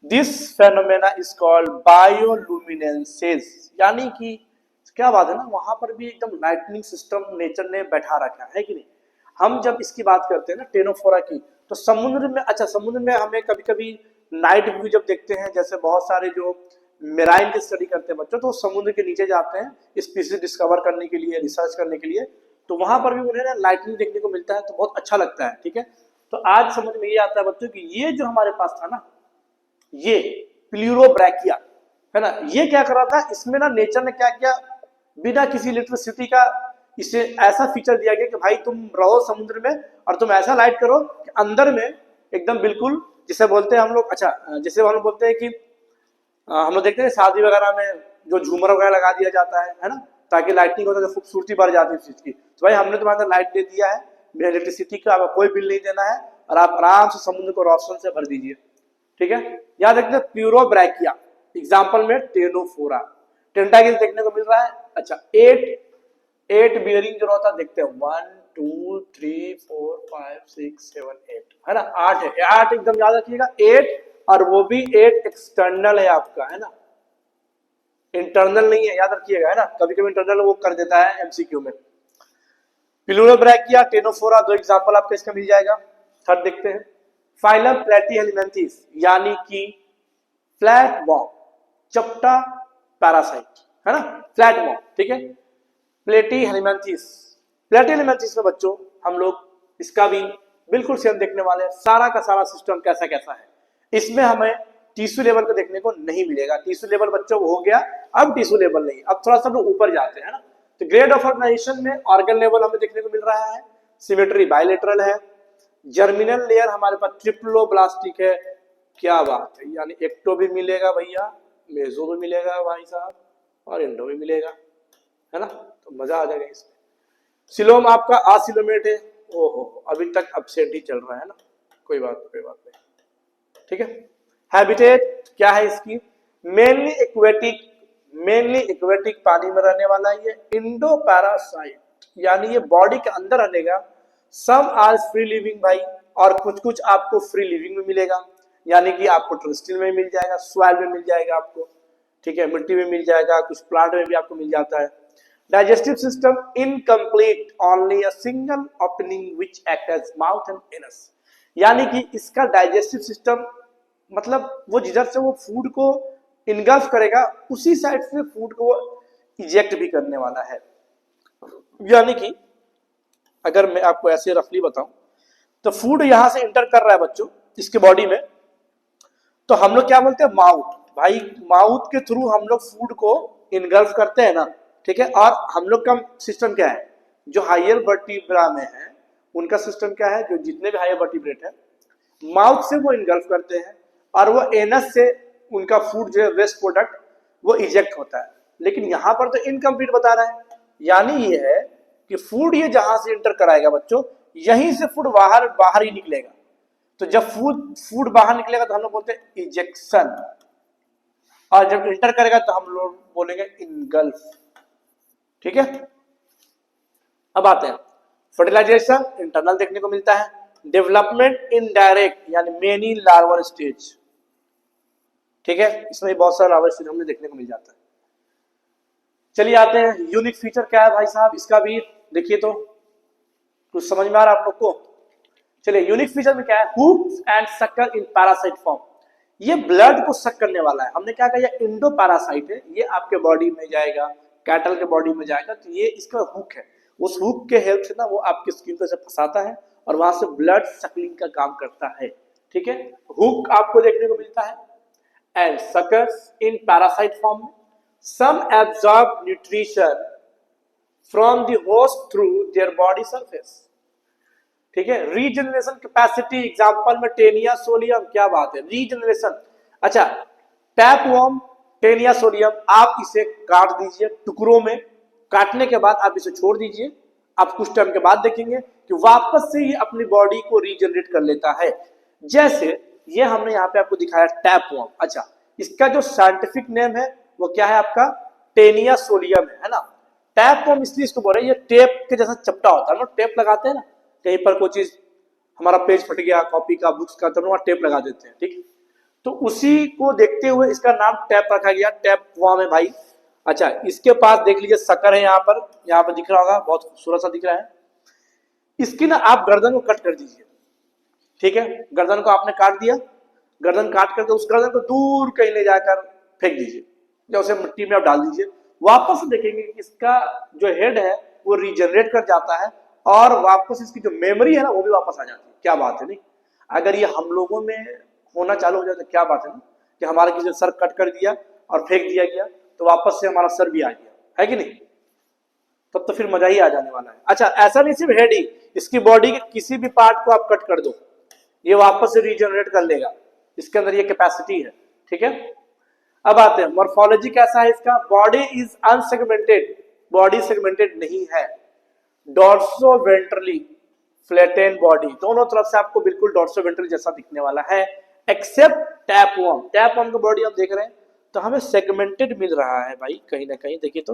this phenomena is called bioluminescence, यानी कि क्या बात है ना, वहां पर भी एकदम लाइटनिंग सिस्टम नेचर ने बैठा रखा है कि नहीं। हम जब इसकी बात करते हैं ना टेनोफोरा की, तो समुद्र में, अच्छा समुद्र में हमें कभी कभी नाइट व्यू जब देखते हैं, जैसे बहुत सारे जो मेराइन की स्टडी करते हैं बच्चों, तो समुद्र के नीचे जाते हैं स्पीसीज डिस्कवर करने के लिए, रिसर्च करने के लिए, तो वहां पर भी उन्हें ना लाइटनिंग देखने को मिलता है, तो बहुत अच्छा लगता है, ठीक है। तो आज समझ में ये आता है बच्चों कि ये जो हमारे पास था ना, ये प्लूरोब्रैकिया है ना, ये क्या कर रहा था, इसमें ना नेचर ने क्या किया, बिना किसी इलेक्ट्रिसिटी का इसे ऐसा फीचर दिया गया कि भाई तुम रहो समुद्र में और तुम ऐसा लाइट करो कि अंदर में एकदम बिल्कुल, जिसे बोलते हैं हम लोग, अच्छा जैसे हम लोग बोलते हैं कि हम लोग देखते हैं शादी वगैरह में जो झूमर वगैरह लगा दिया जाता है ना, ताकि लाइटिंग होता है, खूबसूरती बढ़ जाती है उस चीज की। तो भाई हमने तुम्हारे अंदर लाइट दे दिया है, बिना इलेक्ट्रिसिटी का, आपको कोई बिल नहीं देना है और आप आराम से समुद्र को रोशन से भर दीजिए, ठीक है। याद रखते हैं प्लूरोब्रैकिया, एग्जाम्पल में टेनोफोरा, टेंटाकिल्स देखने को मिल रहा है। अच्छा, 8 बियरिंग जो होता है देखते हैं, 1 2 3 4 5 6 7 8 है ना, 8 है, 8 एकदम याद रखिएगा, 8, और वो भी 8 एक्सटर्नल है आपका, है ना, इंटरनल नहीं है, याद रखिएगा, है ना, कभी कभी इंटरनल वो कर देता है एमसीक्यू में। प्लूरोब्रैकिया, टेनोफोरा, दो एग्जांपल आपको इसका मिल जाएगा। थर्ड देखते हैं, फाइलम प्लेटीहेलमिन्थेस, यानी कि फ्लैट वॉर्म, चपटा पैरासाइट, है ना, फ्लैट वॉर्म, ठीक है। प्लेटीहेलमिन्थेस, प्लेटीहेलमिन्थेस में बच्चों हम लोग इसका भी बिल्कुल सेम देखने वाले हैं, सारा का सारा सिस्टम कैसा कैसा है। इसमें हमें टिश्यू लेवल को देखने को नहीं मिलेगा। टिश्यू लेवल बच्चों हो गया, अब टिश्यू लेवल नहीं, अब थोड़ा सा लोग ऊपर जाते हैं ना। तो ग्रेड ऑफ ऑर्गेनाइजेशन में ऑर्गन लेवल हमें देखने को मिल रहा है, सिमेट्री बायलेटरल है, जर्मिनल लेयर हमारे पास ट्रिप्लोब्लास्टिक है, क्या बात है, यानी एक्टो भी मिलेगा भैया, मेजो भी मिलेगा भाई साहब, और एंडो भी मिलेगा, है ना, तो मजा आ जाएगा इसमें। सिलोम आपका आसिलोमेट है, ओहो अभी तक अपसेट ही चल रहा है ना, कोई बात नहीं, ठीक है। हैबिटेट क्या है इसकी, मेनली एक्वेटिक पानी में रहने वाला ये इंडो पैरासाइट, यानी ये बॉडी के अंदर रहेगा। सम आर फ्री लिविंग भाई, और कुछ आपको फ्री लिविंग में मिलेगा, यानी कि आपको टेरेस्ट्रियल में मिल जाएगा, सॉइल में मिल जाएगा आपको, ठीक है, मिट्टी में मिल जाएगा, कुछ प्लांट में भी आपको मिल जाता है। Digestive system incomplete, only a single opening which act as mouth and anus, यानी कि इसका डाइजेस्टिव सिस्टम मतलब वो जिधर से वो फूड को इनगल्फ करेगा उसी साइड से फूड को इजेक्ट भी करने वाला है। यानी कि अगर मैं आपको ऐसे रफली बताऊं तो फूड यहां से इंटर कर रहा है बच्चों इसके बॉडी में, तो हम लोग क्या बोलते हैं, माउथ, भाई माउथ के थ्रू हम लोग फूड को इनगल्फ करते हैं ना, ठीक है। और हम लोग का सिस्टम क्या है, जो हायर वर्टिब्रा में है उनका सिस्टम क्या है, जो जितने भी हायर वर्टिब्रेट है माउथ से वो इनगल्फ करते हैं, और वो एनस से उनका फूड जो है वेस्ट प्रोडक्ट वो इजेक्ट होता है। लेकिन यहां पर तो इनकम्प्लीट बता रहा है, यानी ये है कि फूड ये जहां से इंटर कराएगा बच्चों, यहीं से फूड बाहर ही निकलेगा। तो जब फूड बाहर निकलेगा तो हम लोग बोलते हैं इजेक्शन, और जब इंटर करेगा तो हम लोग बोलेंगे इनगल्फ, ठीक है। अब आते हैं फर्टिलाइजेशन, इंटरनल देखने को मिलता है, डेवलपमेंट इनडायरेक्ट यानी मेनी लार्वल स्टेज, ठीक है, इसमें बहुत सारा लार्वल स्टेज हमें देखने को मिल जाता है। चलिए आते हैं यूनिक फीचर क्या है भाई साहब इसका भी देखिए, तो कुछ समझ में आ रहा है आप लोग को। चलिए यूनिक फीचर में क्या है, hooks and sucker in parasite form, ये ब्लड को सक करने वाला है। हमने क्या कहा, इंडो पैरासाइट है, ये आपके बॉडी में जाएगा, कैटल के बॉडी में जाएगा, तो ये इसका हुक है, उस हुक के हेल्प से ना वो आपकी स्किन को फंसाता है और वहां से ब्लड सकलिंग का काम करता है, ठीक है। हुक आपको देखने को मिलता है, and suckers in parasite form में, some absorb nutrition from the host through their body surface, ठीक है। रीजनरेशन कैपेसिटी एग्जांपल में टेनिया सोलियम, क्या बात है, रीजनरेशन। अच्छा, टैपवर्म टेनिया सोलियम, आप इसे काट दीजिए टुकड़ों में, काटने के बाद आप इसे छोड़ दीजिए, आप कुछ टाइम के बाद देखेंगे कि वापस से ये अपनी बॉडी को रीजनरेट कर लेता है। जैसे ये हमने यहाँ पे आपको दिखाया टैपवर्म। अच्छा, इसका जो साइंटिफिक नेम है वो क्या है आपका, टेनिया सोलियम है ना। टैपवर्म इसलिए इसको बोल रहे हैं, ये टेप के जैसा चपटा होता है ना, टेप लगाते हैं ना, कहीं पर कोई चीज हमारा पेज फट गया कॉपी का, बुक्स का, तो वहां टेप लगा देते हैं, ठीक। तो उसी को देखते हुए इसका नाम टैप रखा गया, टैपवर्म है भाई। अच्छा, इसके पास देख लीजिए सकर है, यहाँ पर दिख रहा होगा, बहुत खूबसूरत सा दिख रहा है। इसकी ना आप गर्दन को कट कर दीजिए, ठीक है, गर्दन को आपने काट दिया, गर्दन काट करके उस गर्दन को दूर कहीं ले जाकर फेंक दीजिए, या उसे मिट्टी में आप डाल दीजिए, वापस देखेंगे कि इसका जो हेड है वो रिजनरेट कर जाता है, और वापस इसकी जो मेमोरी है ना वो भी वापस आ जाती है। क्या बात है, नहीं, अगर ये हम लोगों में होना चालू हो जाए तो क्या बात है ना, कि हमारा किसी सर कट कर दिया और फेंक दिया गया तो वापस से हमारा सर भी आ गया, है कि नहीं, तब तो फिर मजा ही आ जाने वाला है। अच्छा, ऐसा नहीं सिर्फ हेड ही, इसकी बॉडी के किसी भी पार्ट को आप कट कर दो, ये वापस से रीजनरेट कर लेगा, इसके अंदर ये कैपेसिटी है, ठीक है। अब आते हैं मॉर्फोलॉजी कैसा है इसका, body is unsegmented, body segmented नहीं है, डॉर्सोवेंट्रली फ्लैटेन बॉडी, दोनों तरफ से आपको बिल्कुल डॉर्सोवेंट्रल जैसा दिखने वाला है, एक्सेप्ट टैपवर्म। टैपवर्म की बॉडी आप देख रहे हैं तो हमें सेगमेंटेड मिल रहा है भाई, कहीं ना कहीं देखिए तो,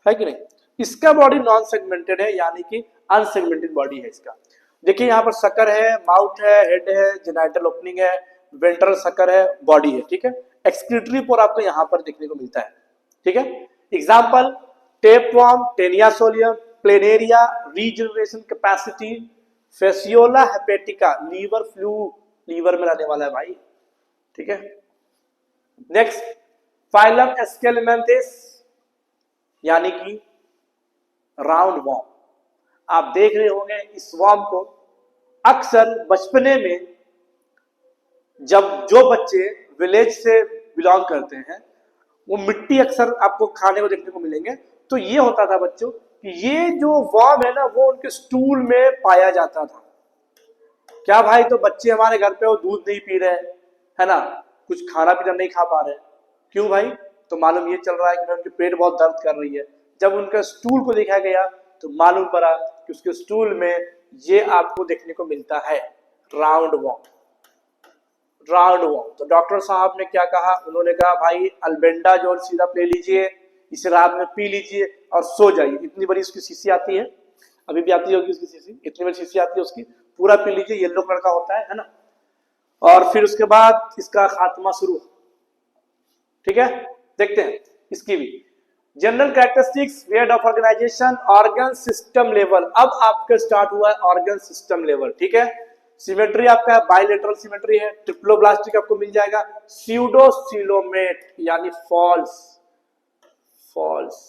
है कि नहीं। इसका बॉडी नॉन सेगमेंटेड है, यानी कि अनसेगमेंटेड बॉडी है इसका। देखिए यहाँ पर सकर है, माउथ है, हेड है, जेनाइटल ओपनिंग है, वेंट्रल सकर है, बॉडी है, ठीक है। एक्सक्रीटरी पोर आपको यहाँ पर देखने को मिलता है, ठीक है। Example tapeworm, taenia solium, planaria, regeneration capacity, fasciola hepatica, liver fluke, liver में रहने वाला है भाई, ठीक है। नेक्स्ट फाइलम एस्केलेमेंथिस, यानी कि राउंड वॉर्म। आप देख रहे होंगे इस वॉर्म को अक्सर बचपने में जब जो बच्चे विलेज से बिलोंग करते हैं, वो मिट्टी अक्सर आपको खाने को देखने को मिलेंगे। तो ये होता था बच्चों कि ये जो वर्म है ना वो उनके स्टूल में पाया जाता था। क्या भाई, तो बच्चे हमारे घर पे वो दूध नहीं पी रहे है ना, कुछ खाना पीना नहीं खा पा रहे, क्यों भाई? तो मालूम ये चल रहा है कि उनके पेट बहुत दर्द कर रही है। जब उनका स्टूल को देखा गया तो मालूम पड़ा कि उसके स्टूल में ये आपको देखने को मिलता है राउंड वॉर्म। Round warm. तो डॉक्टर साहब ने क्या कहा, उन्होंने कहा भाई अल्बेंडाजोल सिरप ले लीजिए, इसे रात में पी लीजिए और सो जाइए। इतनी बड़ी उसकी शीशी आती है, अभी भी आती होगी उसकी शीशी, इतनी बड़ी शीशी आती है उसकी, पूरा पी लीजिए, येलो कलर का होता है ना। और फिर उसके बाद इसका खात्मा शुरू। ठीक है, देखते हैं इसकी भी जनरल कैरेक्टरिस्टिक्स, वेट of organisation, organ system level. अब आपका स्टार्ट हुआ है ऑर्गन सिस्टम लेवल। ठीक है, सिमेट्री आपका बाइलेटरल सिमेट्री है, ट्रिप्लोब्लास्टिक आपको मिल जाएगा, स्यूडोसिलोमेट यानी फॉल्स फॉल्स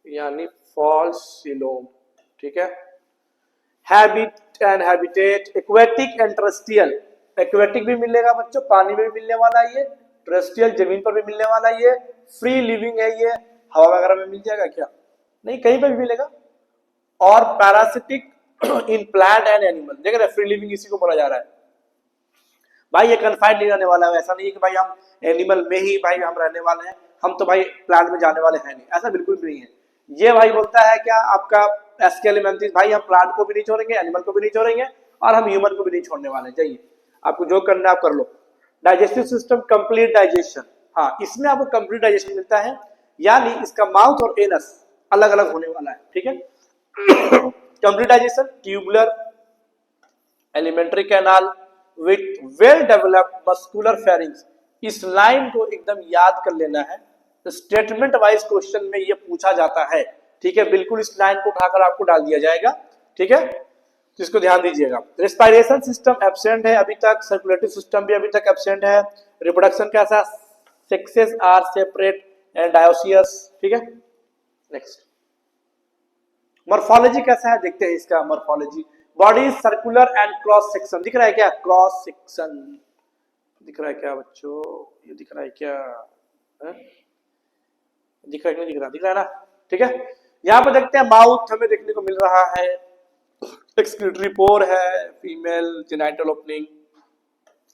यानी फॉल्स सिलोम। ठीक है, habit and habitat, aquatic and terrestrial. Aquatic भी मिलेगा बच्चों, पानी में भी मिलने वाला है ये, टेरेस्ट्रियल जमीन पर भी मिलने वाला है ये, फ्री लिविंग है ये, हवा वगैरह में मिल जाएगा क्या? नहीं, कहीं पर भी मिलेगा। और parasitic in plant and animal. देख रहे, फ्री लिविंग इसी को बोला जा रहा है भाई। ये कन्फाइंड नहीं रहने वाला है, ऐसा नहीं है कि भाई हम एनिमल में ही भाई हम रहने वाले हैं, हम तो भाई प्लांट में जाने वाले हैं नहीं, ऐसा बिल्कुल भी नहीं है। ये भाई बोलता है क्या आपका एस्केलेमेंथिस, भाई हम प्लांट को भी नहीं छोड़ेंगे, एनिमल को भी नहीं छोड़ेंगे और हम ह्यूमन को भी नहीं छोड़ने वाले। जाइए, आपको जो करना है आप कर लो। Digestive system, complete digestion. हाँ, इसमें आपको कंप्लीट डाइजेशन मिलता है, यानी इसका माउथ और एनस अलग अलग होने वाला है। ठीक है, complete digestion, tubular alimentary canal with well developed muscular pharynx. इस लाइन को एकदम याद कर लेना है, तो स्टेटमेंट वाइज क्वेश्चन में ये पूछा जाता है। ठीक है, बिल्कुल इस लाइन को उठाकर आपको डाल दिया जाएगा। ठीक है, तो इसको ध्यान दीजिएगा। रेस्पिरेशन सिस्टम एब्सेंट है अभी तक, सर्कुलेटरी सिस्टम भी अभी तक एब्सेंट है। रिप्रोडक्शन कैसा, sexes are separate and dioecious. ठीक है, नेक्स्ट मॉर्फोलॉजी कैसा है, देखते हैं इसका morphology. Body circular and cross section, दिख रहा है क्या? क्रॉस सेक्शन दिख रहा है क्या बच्चों? ये दिख रहा है क्या है? दिख रहा है कि नहीं दिख रहा? दिख रहा है ना। ठीक है, यहाँ पर देखते हैं माउथ हमें देखने को मिल रहा है, एक्सक्रीटरी पोर है, फीमेल जेनिटल ओपनिंग,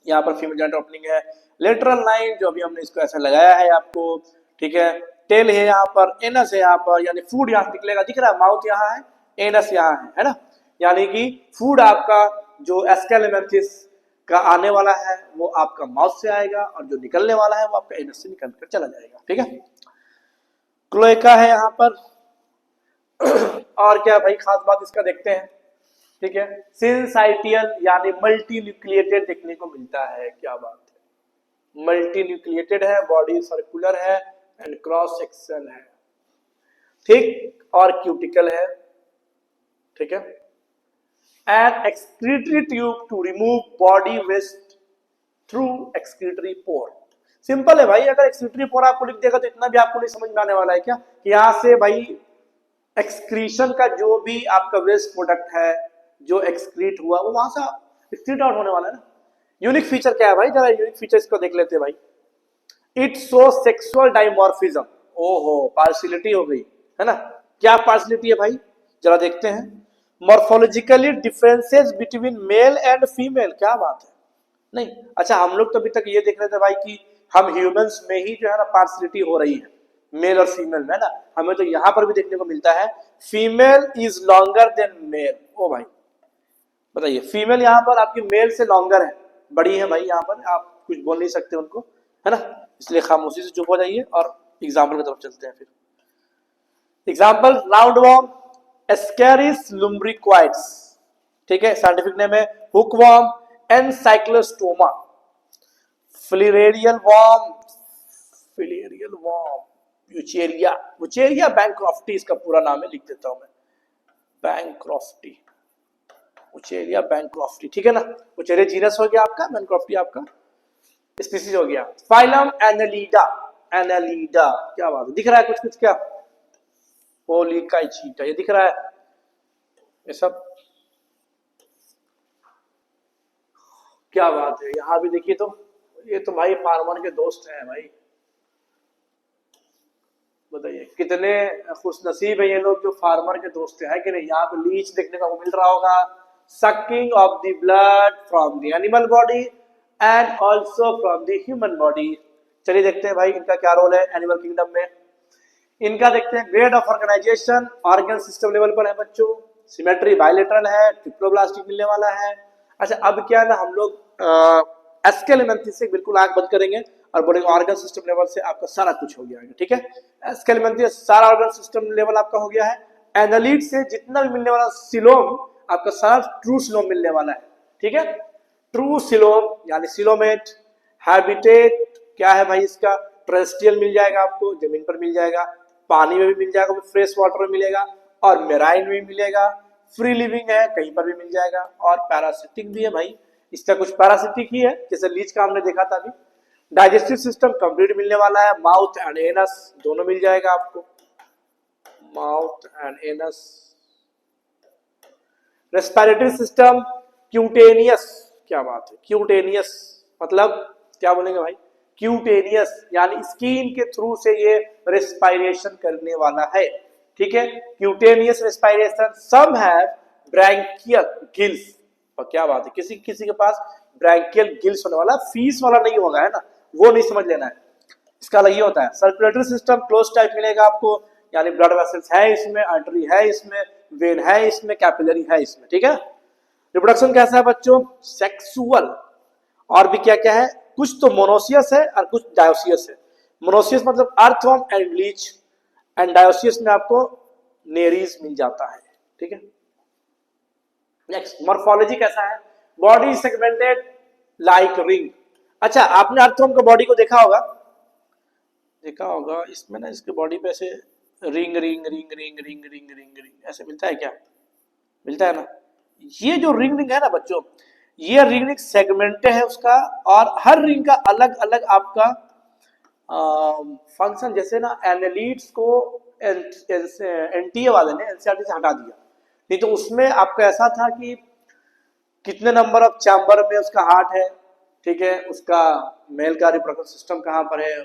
यहाँ पर फीमेल जेनिटल ओपनिंग है। लेटरल लाइन जो अभी हमने इसको ऐसा लगाया है आपको। ठीक है, टेल है यहाँ पर, एनस है यहाँ पर, यानी फूड यहाँ निकलेगा। दिख रहा है, माउथ यहाँ है, एनस यहाँ है ना, यानी कि फूड आपका जो एस्केलेमेंथिस का आने वाला है वो आपका माउथ से आएगा और जो निकलने वाला है वो आपका एनस से निकल कर चला जाएगा। ठीक है, क्लोएका है यहाँ पर। और क्या भाई खास बात इसका देखते हैं। ठीक है, सिंसाइटियल यानी मल्टी न्यूक्लिएटेड देखने को मिलता है। क्या बात है, मल्टी न्यूक्लिएटेड है, बॉडी सर्कुलर है एंड क्रॉस सेक्शन है। ठीक, और क्यूटिकल है। ठीक है, and excretory tube to remove body waste through excretory pore. Simple है भाई, अगर एक्सक्रीटरी पोर आपको लिख देगा तो इतना भी आपको नहीं समझ में आने वाला है क्या कि यहाँ से भाई एक्सक्रीशन का जो भी आपका वेस्ट प्रोडक्ट है जो एक्सक्रीट हुआ वो वहां से एक्सक्रीट आउट होने वाला है ना। यूनिक फीचर क्या है भाई, जरा यूनिक फीचर इसको देख लेते हैं भाई। It show sexual dimorphism. ओहो, पार्शियलिटी हो गई है ना। क्या पार्शियलिटी है भाई, जरा देखते हैं। Morphologically differences between male and female. क्या बात है, नहीं अच्छा, हम लोग तो अभी तक ये देख रहे थे भाई कि हम ह्यूमंस में ही जो है ना पार्शियलिटी हो रही है मेल और फीमेल में ना, हमें तो यहाँ पर भी देखने को मिलता है female is longer than male. ओ भाई बताइए, फीमेल यहाँ पर आपकी मेल से लॉन्गर है, बड़ी है भाई, यहाँ पर आप कुछ बोल नहीं सकते उनको है ना, इसलिए खामोशी से चुप हो जाइए और एग्जाम्पल की तरफ चलते हैं। फिर एग्जाम्पल, राउंड वॉर्म, एस्केरिस लुम्ब्रिक्वाइड्स। ठीक है, साइंटिफिक नेम है हुकवॉर्म, एनसाइक्लोस्टोमा, फिलिरेरियल वॉर्म, यूचेरिया, यूचेरिया बैंक्रॉफ्टी इसका पूरा नाम है, लिख देता हूं मैं, बैंक्रॉफ्टी, यूचेरिया बैंक्रॉफ्टी। ठीक है ना, यूचेरिया जीनस हो गया आपका, बैंक्रॉफ्टी आपका स्पीसीज हो गया। फाइलम एनालिडा, एनालिडा, क्या बात है, दिख रहा है कुछ कुछ क्या, पोलिकाइचीटा, ये दिख रहा है ये सब। क्या बात है, यहाँ भी देखिए तो ये तो भाई फार्मर के दोस्त हैं भाई। बताइए कितने खुश नसीब है ये लोग जो फार्मर के दोस्त हैं, है कि नहीं। यहाँ पे लीच देखने को मिल रहा होगा, sucking of the blood from the animal body and also from the human body. चलिए देखते हैं भाई इनका क्या रोल है एनिमल किंगडम में। इनका देखते हैं grade of organisation, organ system level पर है बच्चों, सिमेट्री बायलेटरल है, ट्रिप्लोब्लास्टिक मिलने वाला है। अच्छा अब क्या है ना, हम लोग एस्केलेमेंथी से बिल्कुल आंख बंद करेंगे और बोलेंगे ऑर्गन सिस्टम लेवल से आपका सारा कुछ हो गया है, ठीक है। एस्केलेमेंथी सारा ऑर्गन सिस्टम लेवल आपका हो गया है। एनालिट से जितना भी मिलने वाला सिलोम आपका सारा ट्रू सिलोम मिलने वाला है, ठीक है। ट्रू सिलोम यानी सिलोमेट। हैबिटेट क्या है भाई इसका, टेरेस्ट्रियल मिल जाएगा आपको, जमीन पर मिल जाएगा, पानी में भी मिल जाएगा, फ्रेश वाटर में मिलेगा और मेराइन में मिलेगा। फ्री लिविंग है, कहीं पर भी मिल जाएगा और पैरासिटिक भी है भाई, इसका कुछ पैरासिटिक ही है जैसे लीच का हमने देखा था अभी। डाइजेस्टिव सिस्टम कंप्लीट मिलने वाला है, माउथ एंड एनस दोनों मिल जाएगा आपको, mouth and anus. Respiratory system cutaneous, क्या बात है, क्यूटेनियस मतलब क्या बोलेंगे भाई, क्यूटेनियस यानी स्किन के थ्रू से ये रेस्पिरेशन करने वाला है, ठीक है। Cutaneous respiration. Some have branchial gills, और क्या बात है, किसी किसी के पास ब्रैंकियल गिल्स होने वाला, फीस वाला नहीं होगा, है ना, वो नहीं समझ लेना है, इसका अलग ही होता है। सर्कुलेटरी सिस्टम क्लोज टाइप मिलेगा आपको, यानी ब्लड वेसल्स है इसमें, आर्टरी है इसमें, वेन है इसमें, कैपिलरी है इसमें, ठीक है। रिप्रोडक्शन कैसा है बच्चों, सेक्सुअल। और भी क्या क्या है, कुछ तो मोनोसियस है और कुछ डायोसियस है। मोनोसियस मतलब earthworm and Leach, and dioecious में आपको नेरीज मिल जाता है, ठीक है। नेक्स्ट मॉर्फोलॉजी कैसा है, बॉडी सेगमेंटेड लाइक रिंग। अच्छा आपने अर्थवर्म का बॉडी को देखा होगा, इसमें ना इसके बॉडी पे ऐसे ring ring ring ring ring ring ring ring ऐसे मिलता है क्या, मिलता है ना। ये जो रिंग रिंग है ना बच्चों, ये रिंग रिंग सेगमेंट है उसका, और हर रिंग का अलग अलग आपका फंक्शन। जैसे ना एनालिट्स को एनटीए वाले ने एनसीईआरटी से हटा दिया, नहीं तो उसमें आपका ऐसा था कि कितने नंबर ऑफ चैम्बर में उसका हार्ट है, ठीक है, उसका मेल का रिप्रोडक्टिव सिस्टम कहाँ पर है,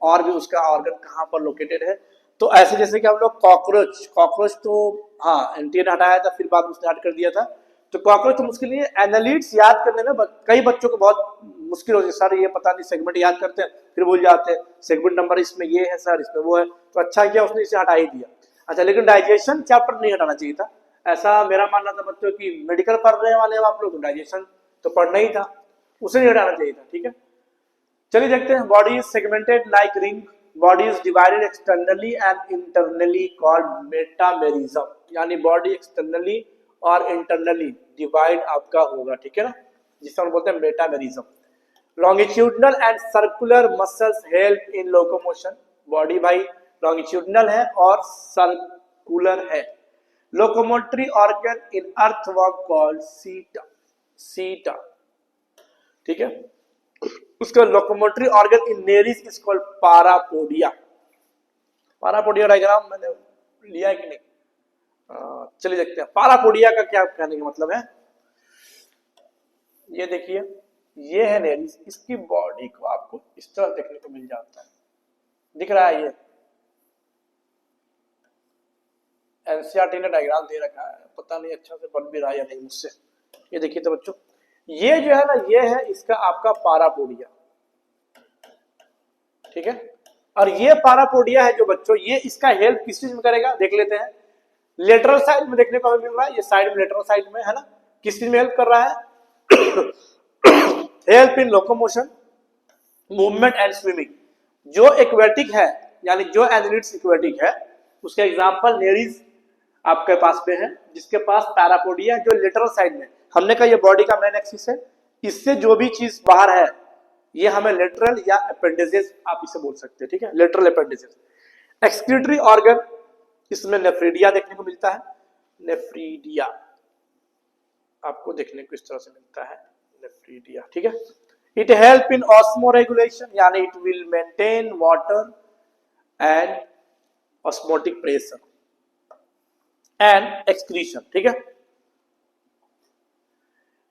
और भी उसका ऑर्गन कहाँ पर लोकेटेड है। तो ऐसे जैसे कि हम लोग कॉकरोच तो हाँ एनटीए ने हटाया था, फिर बाद में उसने हट कर दिया था। तो कॉकरोच तो मुश्किल नहीं है, एनालिट्स याद करने में कई बच्चों को बहुत मुश्किल होती है, सर ये पता नहीं सेगमेंट याद करते हैं फिर भूल जाते हैं, सेगमेंट नंबर इसमें ये है सर, इसमें वो है। तो अच्छा किया उसने इसे हटा ही दिया। अच्छा लेकिन डाइजेशन चैप्टर नहीं हटाना चाहिए था, ऐसा मेरा मानना था बच्चों की मेडिकल पढ़ने वाले आप लोग, डाइजेशन तो पढ़ना ही था, उसे नहीं हटाना चाहिए था, ठीक है। चलिए देखते हैं, body is segmented like ring, body is divided externally and internally called metamerism, यानी बॉडी एक्सटर्नली और इंटरनली डिवाइड आपका होगा, ठीक है ना, जिसे हम बोलते हैं metamerism. Longitudinal and circular muscles help in locomotion, body भाई लॉन्गिट्यूडनल है और सर्कुलर है। Locomotory organ in earthworm called seta, ठीक है। उसका locomotory organ in nereis is called parapodia. Parapodia diagram मैंने लिया है कि नहीं, चलिए देखते हैं पारापोडिया का क्या कहने का मतलब है। ये देखिए ये है नेरिस, इसकी बॉडी को आपको इस तरह देखने को मिल जाता है, दिख रहा है, ये एनसीईआरटी ने डायग्राम दे रखा है, पता नहीं अच्छा से बन भी रहा है या नहीं मुझसे। ये देखिए तो बच्चों, ये जो है ना, ये है इसका आपका पारापोडिया, ठीक है। और ये पारापोडिया है जो बच्चों, ये इसका हेल्प किस चीज में करेगा देख लेते हैं। लेटरल साइड में देखने को हमें मिल रहा है, ये साइड में लेटरल साइड में है ना, किस चीज में हेल्प कर रहा है, help in locomotion, movement and swimming. जो एक्वेटिक है यानी जो एनिलिट्स एक्वेटिक है, उसके एग्जांपल नेरीज आपके पास में है, जिसके पास पैरापोडिया जो लेटरल साइड में, हमने कहा ये बॉडी का मेन एक्सिस है, इससे जो भी चीज बाहर है ये हमें लेटरल या अपेंडिसेस आप इसे बोल सकते हैं, ठीक है, लेटरल अपेंडिसेस। एक्सक्रीटरी ऑर्गन, इसमें नेफ्रीडिया देखने को मिलता है, नेफ्रीडिया आपको देखने को इस तरह से मिलता है, नेफ्रीडिया, ठीक है। It help in osmoregulation, यानी it will maintain water and osmotic pressure and excretion, ठीक है।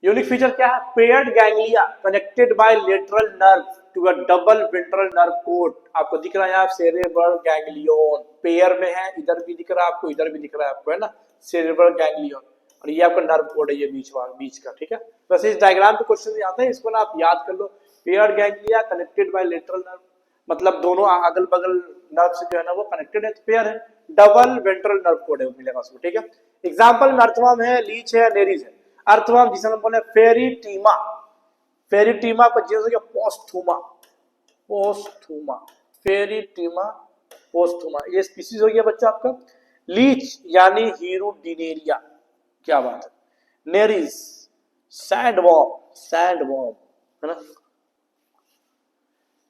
यूनिक फीचर क्या है? Paired ganglia connected by lateral nerve to a double ventral nerve cord. आपको दिख रहा है यहाँ सेरेब्रल गैंग्लियन पेयर में है, इधर भी दिख रहा है आपको, इधर भी दिख रहा है आपको, है ना, सेरेब्रल गैंग्लियन, और ये आपका नर्व कोड है, ये बीच का, ठीक है। वैसे इस डायग्राम पे क्वेश्चन आता है, इसको ना आप याद कर लो। Paired ganglia connected by lateral nerve, मतलब दोनों अगल बगल नर्व से जो है ना वो कनेक्टेड है, तो पेयर है। डबल वेंट्रल नर्व कोड है मिलेगा उसको, ठीक है। एग्जाम्पल में अर्थवर्म है, लीच है, नेरीज है। अर्थवर्म जिसे हम बोले फेरिटीमा, फेरिटीमा का जीव हो गया पोस्थुमा, पोस्थुमा, फेरिटीमा पोस्थुमा, ये स्पीसीज हो गया बच्चा आपका। लीच यानी हीरोडिनेरिया, क्या बात है। नेरीज सैंडवॉर्म, सैंडवॉर्म, है ना।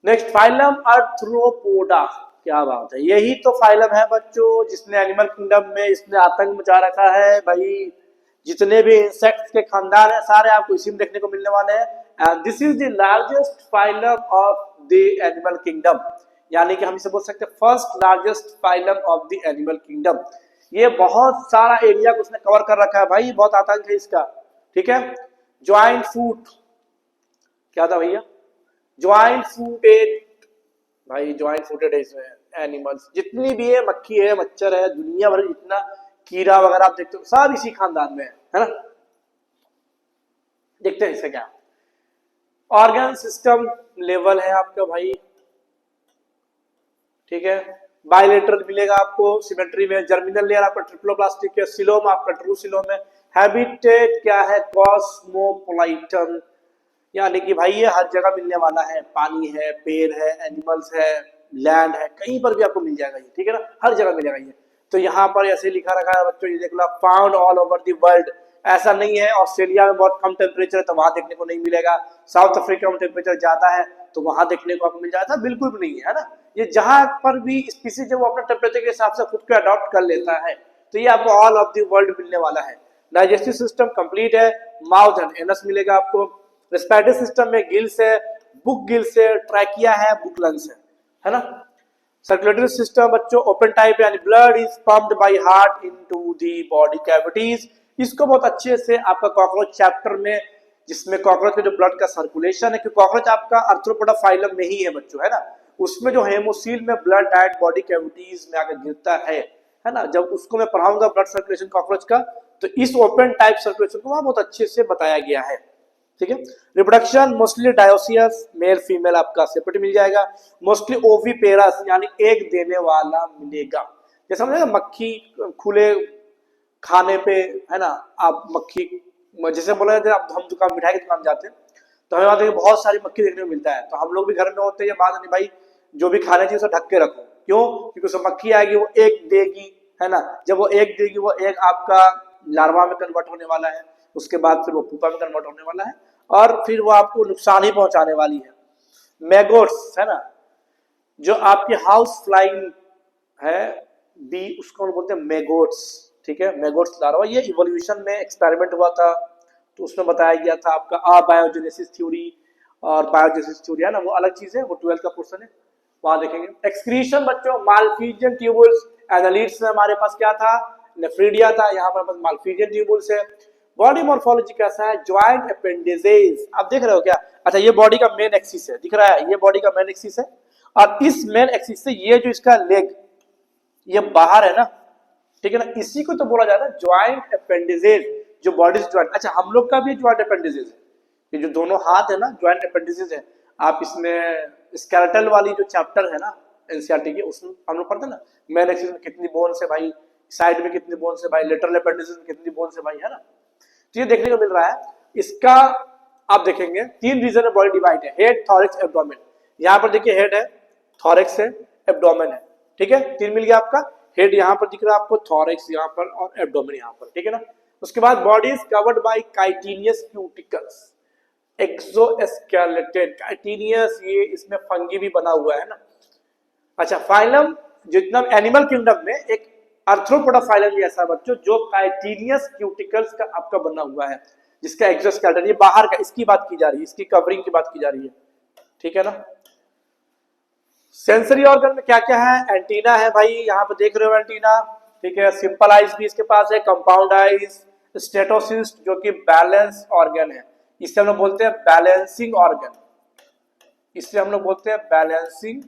नेक्स्ट फाइलम आर्थ्रोपोडा, क्या बात है, यही तो फाइलम है बच्चों जिसने एनिमल किंगडम में इसने आतंक मचा रखा है भाई। जितने भी इंसेक्ट्स के खानदान है सारे आपको इसी में देखने को मिलने वाले हैं। And this is the largest phylum of the animal kingdom, यानी कि हम इसे बोल सकते हैं first largest phylum of the animal kingdom. ये बहुत सारा एरिया को उसने कवर कर रखा है भाई, बहुत आतंक है इसका, ठीक है। ज्वाइंट फूट, क्या था भैया? ज्वाइंट फूटेड, भाई ज्वाइंट फूटेड है इसमें एनिमल्स, जितनी भी है, मक्खी है, मच्छर है, दुनिया भर जितना कीड़ा वगैरह आप देखते हो सब इसी खानदान में है ना। देखते हैं इसका क्या ऑर्गन सिस्टम लेवल है आपका भाई, ठीक है। बायलेटरल मिलेगा आपको सिमेट्री में, जर्मिनल लेयर आपका ट्रिप्लोप्लास्टिक है, सिलोम आपका ट्रू सिलोम है। हैबिटेट क्या है? कॉस्मोपोलाइटन, यानी कि भाई ये हर जगह मिलने वाला है, पानी है, पेड़ है, एनिमल्स है, लैंड है, कहीं पर भी आपको मिल जाएगा ये, ठीक है ना, हर जगह मिलेगा ये। तो यहाँ पर ऐसे लिखा रखा है बच्चों, ये देख लो, found all over the world. ऐसा नहीं है ऑस्ट्रेलिया में बहुत कम टेम्परेचर है तो वहां देखने को नहीं मिलेगा, साउथ अफ्रीका में टेम्परेचर ज्यादा है तो वहां देखने को आपको मिल जाता है, बिल्कुल भी नहीं है ना। ये जहां पर भी स्पीसीज है वो अपने टेम्परेचर के हिसाब से खुद को अडॉप्ट कर लेता है, तो ये आपको ऑल ऑफ द वर्ल्ड मिलने वाला है। डाइजेस्टिव सिस्टम कंप्लीट है, माउथ एंड एनस मिलेगा आपको। रेस्पिरेटरी सिस्टम में गिल्स है, बुक गिल्स है, ट्रैकिया है, बुक लंग्स है ना। सर्कुलेटरी सिस्टम बच्चों ओपन टाइप, यानी blood is pumped by heart into the body cavities. इसको बहुत अच्छे से आपका कॉकरोच चैप्टर में, जिसमें कॉकरोच का जो ब्लड का सर्कुलेशन है, क्योंकि कॉकरोच आपका आर्थ्रोपोडा फाइलम में ही है बच्चों, है ना, उसमें जो हेमोसील में ब्लड डायरेक्ट बॉडी कैविटीज में आकर गिरता है ना, जब उसको मैं पढ़ाऊंगा ब्लड सर्कुलेशन कॉकरोच का, तो इस ओपन टाइप सर्कुलेशन को वहां बहुत अच्छे से बताया गया है, ठीक है। Reproduction mostly dioecious, male female आपका सेपरेट मिल जाएगा। मोस्टली ओवीपेरस, यानी एक देने वाला मिलेगा। जैसे समझे मक्खी खुले खाने पे, है ना, आप मक्खी, जैसे बोला जाता है आप, हम दुकान मिठाई की दुकान जाते हैं तो हमें वहां देखिए बहुत सारी मक्खी देखने को मिलता है, तो हम लोग भी घर में होते हैं, ये बात नहीं भाई, जो भी खाना चाहिए उसे ढक के रखो, क्यों? क्योंकि उसमें मक्खी आएगी, वो एक देगी, है ना, जब वो एक देगी वो एक आपका लार्वा में कन्वर्ट होने वाला है, उसके बाद फिर वो पुपा में कन्वर्ट होने वाला है, और फिर वो आपको नुकसान ही पहुंचाने वाली है। मैगोट्स, है ना, जो आपकी हाउस फ्लाइंग है बी, उसको बोलते हैं मैगोट्स, ठीक है। मैगोट्स लार्वा, ये इवोल्यूशन में एक्सपेरिमेंट हुआ था, तो उसमें बताया गया था आपका अबायोजेनेसिस थ्योरी और बायोजेनेसिस थ्योरी, है ना, वो अलग चीज है, वो 12 का पोर्शन है, वहां देखेंगे। एक्सक्रीशन बच्चों, मालफिजियन ट्यूबुल्स, एनालिड्स में हमारे पास क्या था? नेफ्रीडिया था, यहाँ पर मालफिजियन ट्यूबुल्स है। बॉडी मॉर्फोलॉजी कैसा है? ज्वाइंट अपेंडेजेस, आप देख रहे हो क्या? अच्छा, ये बॉडी का मेन एक्सिस है, दिख रहा है, ये बॉडी का मेन एक्सिस है, और इस मेन एक्सिस से ये जो इसका लेग ये बाहर है ना, ठीक है ना, इसी को तो बोला जाता है ज्वाइंट अपेंडेजेस, जो बॉडी ज्वाइंट। अच्छा, हम लोग का भी ज्वाइंट अपेंडेजेस है, ये जो दोनों हाथ है ना, ज्वाइंट अपेंडेजेस है। आप इसमें स्केलेटल वाली जो चैप्टर है ना एनसीईआरटी की, उसमें हम लोग पढ़ते हैं ना, मेन एक्सिस में कितनी बोन्स है भाई, साइड में कितनी बोन्स है भाई, लेटरल अपेंडेजेस में कितनी बोन्स है भाई, है ना। तो ये देखने को मिल रहा है इसका। आप देखेंगे 3 रीजन में बॉडी डिवाइड है, हेड, थॉरैक्स, एब्डोमेन। यहाँ पर देखिए हेड है, थॉरैक्स है, एब्डोमेन है, ठीक है, 3 मिल गया आपका। हेड यहाँ पर दिख रहा है आपको, थॉरैक्स यहाँ पर, और एब्डोमेन यहाँ पर, ठीक है ना। उसके बाद body is covered bye chitinous cuticles, exoskeleton, chitinous, ये इसमें फंगी भी बना हुआ है ना। अच्छा, फाइलम, जितना एनिमल किंगडम में एक आर्थ्रोपोडा फाइलम भी ऐसा बच्चों जो काइटिनियस क्यूटिकल्स का आपका बना हुआ है, जिसका एक्सोस्केलेटन ये बाहर का, इसकी बात की जा रही है, इसकी कवरिंग की बात की जा रही है, ठीक है ना। सेंसरी ऑर्गन में क्या क्या है? एंटीना है भाई, यहाँ पे देख रहे हो एंटीना, ठीक है। सिंपल आइज भी इसके पास है, कंपाउंड आइज, स्टेटोसिस्ट जो कि बैलेंस ऑर्गन है, इससे हम लोग बोलते हैं बैलेंसिंग ऑर्गन, इससे हम लोग बोलते हैं बैलेंसिंग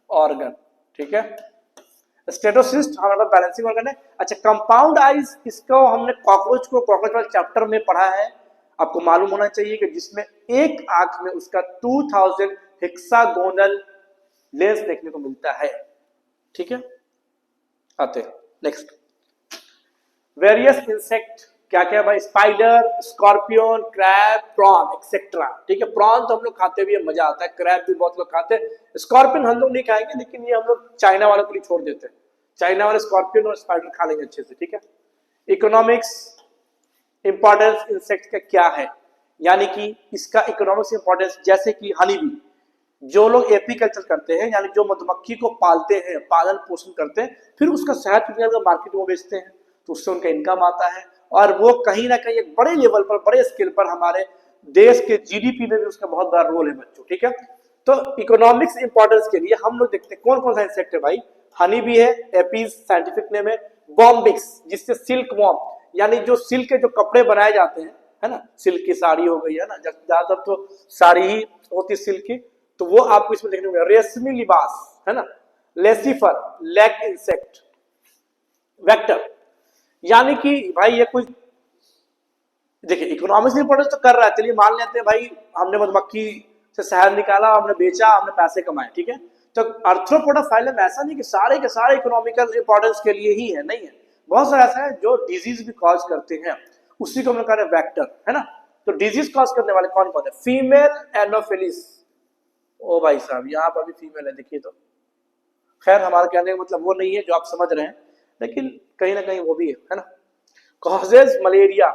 ऑर्गन, ठीक है। स्टेटोसिस्ट हमारे पास बैलेंसिंग ऑर्गन है। अच्छा, कंपाउंड आइज, इसको हमने कॉकरोच वाले चैप्टर में पढ़ा है, आपको मालूम होना चाहिए कि जिसमें एक आंख में उसका 2000 हेक्सागोनल लेंस देखने को मिलता है, ठीक है। आते नेक्स्ट, वेरियस इंसेक्ट क्या क्या भाई, spider, scorpion, crab, prawn etcetera, ठीक है। प्रॉन तो हम लोग खाते भी है, मजा आता है, क्रैब भी बहुत लोग खाते हैं, स्कॉर्पियन हम लोग नहीं खाएंगे, लेकिन ये हम लोग चाइना वालों के लिए छोड़ देते हैं, चाइना वाले स्कॉर्पियन और स्पाइडर खा लेंगे अच्छे से, ठीक है। इकोनॉमिक्स इंपॉर्टेंस इंसेक्ट का क्या है, यानी कि इसका इकोनॉमिक्स इंपॉर्टेंस, जैसे कि हनी बी, जो लोग एपीकल्चर करते हैं यानी जो मधुमक्खी को पालते हैं, पालन पोषण करते हैं, फिर उसका शहद निकाल मार्केट में बेचते हैं, तो उससे उनका इनकम आता है, और वो कहीं ना कहीं एक बड़े लेवल पर, बड़े स्केल पर हमारे देश के जीडीपी में भी उसका बहुत बड़ा रोल है बच्चों, ठीक है। तो इकोनॉमिक्स इंपॉर्टेंस के लिए हम लोग देखते हैं कौन कौन सा इंसेक्ट है भाई, हनी भी है, एपीज साइंटिफिक नेम है, बॉम्बिक्स जिससे सिल्क वॉर्म, यानी जो सिल्क के जो कपड़े बनाए जाते हैं, है ना, सिल्क की साड़ी हो गई है ना, ज्यादातर तो साड़ी ही होती सिल्क की, तो वो आपको इसमें देखने को मिलेगा, रेशमी लिबास, है ना, लेसिफर, लैक इंसेक्ट, वेक्टर, यानी कि भाई ये कुछ देखिए इकोनॉमिक्स इंपॉर्टेंस तो कर रहा है, चलिए मान लेते हैं भाई हमने मधुमक्खी से शहद निकाला, हमने बेचा, हमने पैसे कमाए, ठीक है। तो आर्थ्रोपोडा फाइलम ऐसा नहीं कि सारे के सारे इकोनॉमिकल इंपॉर्टेंस के लिए ही है, नहीं है, बहुत सारा ऐसा है जो डिजीज भी कॉज करते हैं, उसी को हम लोग कह रहे हैं वेक्टर, है ना। तो डिजीज कॉज करने वाले कौन कौन है, फीमेल एनोफिलिस, ओ भाई साहब यहाँ पर भी फीमेल है, देखिए तो, खैर हमारा कहने का मतलब वो नहीं है जो आप समझ रहे हैं, लेकिन कहीं ना कहीं वो भी है ना। कॉजेज मलेरिया,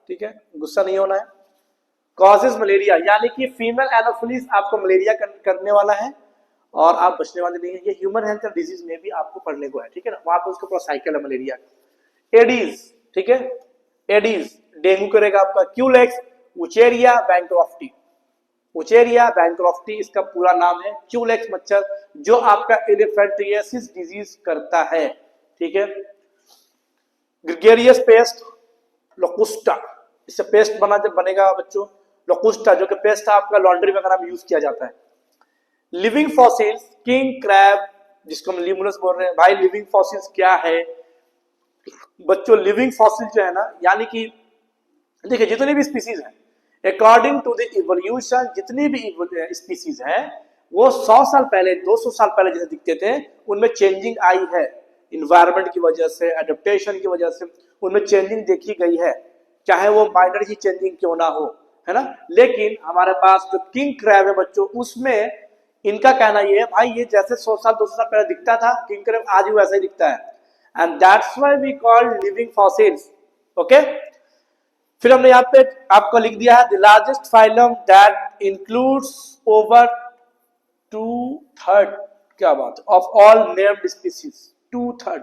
ठीक है, गुस्सा नहीं होना है, कॉजेज मलेरिया यानी कि फीमेल एनोफिलिस आपको मलेरिया करने वाला है और आप बचने वाले नहीं है, ये ह्यूमन हेल्थ डिजीज में भी आपको पढ़ने को है, ठीक है ना, वहां पर उसका पूरा साइकिल है मलेरिया। एडीज, ठीक है, एडीज डेंगू करेगा आपका, क्यूलेक्स, उचेरिया बैंक्रोफ्टी, उचेरिया बैंक्रोफ्टी इसका पूरा नाम है, क्यूलेक्स मच्छर जो आपका एलिफेंटियासिस डिजीज करता है, ठीक है। ग्रेगरियस पेस्ट, लोकुस्टा, इससे पेस्ट बनेगा बच्चों, लोकुस्टा जो कि पेस्ट आपका लॉन्ड्री वगैरह में यूज किया जाता है। लिविंग फॉसिल्स, किंग क्रैब जिसको हम लिमुलस बोल रहे हैं, भाई लिविंग फॉसिल्स क्या है बच्चों, लिविंग फॉसिल जो है ना, यानी कि देखिए जितनी भी स्पीसीज है, अकॉर्डिंग टू द इवोल्यूशन, जितनी भी स्पीसीज है वो 100 साल पहले, 200 साल पहले जैसे दिखते थे, उनमें चेंजिंग आई है, इन्वायरमेंट की वजह से, एडेप्टेशन की वजह से उनमें चेंजिंग देखी गई है, चाहे वो माइनर ही चेंजिंग क्यों ना हो, है ना। लेकिन हमारे पास जो किंग क्रैब है बच्चों, उसमें इनका कहना ये है भाई, ये जैसे 100 साल 200 साल पहले दिखता था किंग क्रैब, आज भी वैसा ही दिखता है, and that's why we call living fossils, okay. फिर हमने यहाँ पे आपको लिख दिया है the largest phylum that includes over 2/3, क्या बात है, ऑफ ऑल नेम्ड स्पीसीज, 2/3,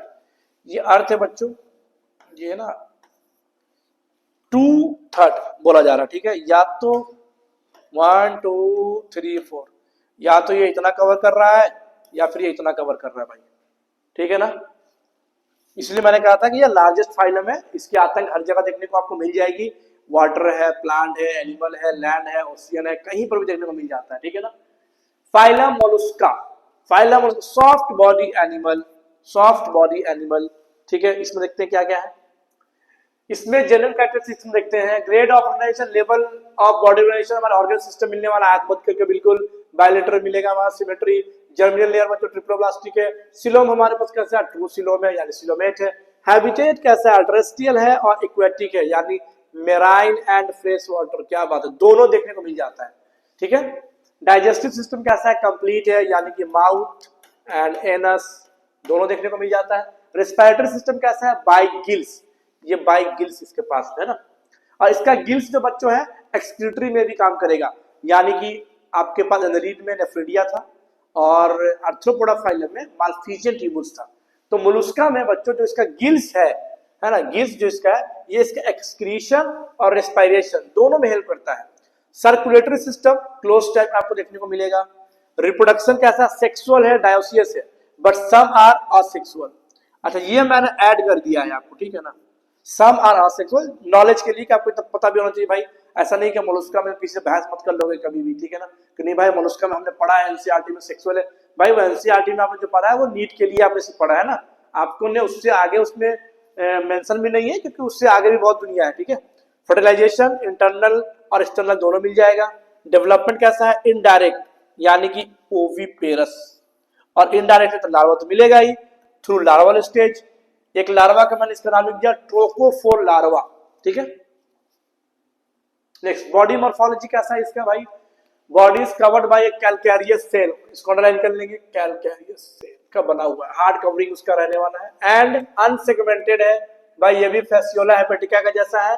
ये अर्थ है बच्चों, ये ना 2/3 बोला जा रहा है, ठीक है, या तो 1 2 3 4, या तो ये इतना कवर कर रहा है या फिर ये इतना कवर कर रहा है भाई, ठीक है ना। इसलिए मैंने कहा था कि ये लार्जेस्ट फाइलम है, इसकी आतंक हर जगह देखने को आपको मिल जाएगी, वाटर है, प्लांट है, एनिमल है, लैंड है, ओशियन है, कहीं पर भी देखने को मिल जाता है, ठीक है ना। Phylum Mollusca, phylum soft body animal, soft body animal, ठीक है। इसमें देखते हैं क्या क्या है, इसमें जनरल कैरेक्टरिस्टिक्स देखते हैं, grade of organisation, level of body organisation, हमारा ऑर्गन सिस्टम मिलने वाला है, आंख करके बिल्कुल बायलेटरल मिलेगा हमारा, सिमेट्री, जर्मिनल लेयर में जो ट्रिप्लोब्लास्टिक है, सिलोम हमारे पास कैसा है, ट्रू सिलोम है यानी सिलोमेट है, हैबिटेट कैसा है, टेरेस्ट्रियल है और एक्वेटिक है यानी मेराइन एंड फ्रेश वाटर, क्या बात है, दोनों देखने को मिल जाता है, ठीक है। डाइजेस्टिव सिस्टम कैसा है, कंप्लीट है यानी कि माउथ एंड एनस दोनों देखने को मिल जाता है। रेस्पिरेटरी सिस्टम कैसा है, बाई गिल्स, ये बाई गिल्स इसके पास है ना, और इसका गिल्स जो बच्चों है एक्सक्रीटरी में भी काम करेगा, यानी कि आपके पास एनरीड में नेफ्रिडिया था और आर्थ्रोपोडा फाइलम में मालफिजियन ट्यूबुल्स था, तो मोलुस्का में बच्चों जो इसका गिल्स है ना, गिल्स जो इसका है, ये इसका एक्सक्रीशन और रेस्पिरेशन दोनों में हेल्प करता है। सर्कुलेटरी सिस्टम क्लोज टाइप आपको देखने को मिलेगा। रिप्रोडक्शन कैसा, सेक्सुअल है, डायोसियस है, बट सम आर असेक्सुअल। अच्छा ये मैंने ऐड कर दिया है आपको, ठीक है ना, सम आर असेक्सुअल, नॉलेज के लिए कि आपको इतना पता भी होना चाहिए भाई, ऐसा नहीं कि मोलस्का में पीछे बहस मत कर लोगे कभी भी, ठीक है ना, कि नहीं भाई मोलस्का में हमने पढ़ा है एनसीईआरटी में सेक्सुअल है, भाई वो एनसीईआरटी में आपने जो पढ़ा है वो नीट के लिए आपने सिर्फ पढ़ा है ना, आपको ने उससे आगे उसमें मेंशन भी नहीं है, क्योंकि उससे आगे भी बहुत दुनिया है, ठीक है। फर्टिलाइजेशन इंटरनल और एक्सटर्नल दोनों मिल जाएगा। डेवलपमेंट कैसा है, इनडायरेक्ट, यानी कि ओवीपेरस, और इनडायरेक्ट तो लार्वा तो मिलेगा ही, थ्रू लार्वल स्टेज। एक लार्वा का मैंने इसका नाम लिख दिया ट्रोकोफोर लार्वा, ठीक है। नेक्स्ट, बॉडी मॉर्फोलॉजी कैसा है इसका भाई, body is covered by a calcareous shell, इसको अंडरलाइन कर लेंगे, कैलकैरियस सेल का बना हुआ है, हार्ड कवरिंग उसका रहने वाला है, एंड अनसेगमेंटेड है भाई, ये भी फेसियोला हेपेटिका का जैसा है।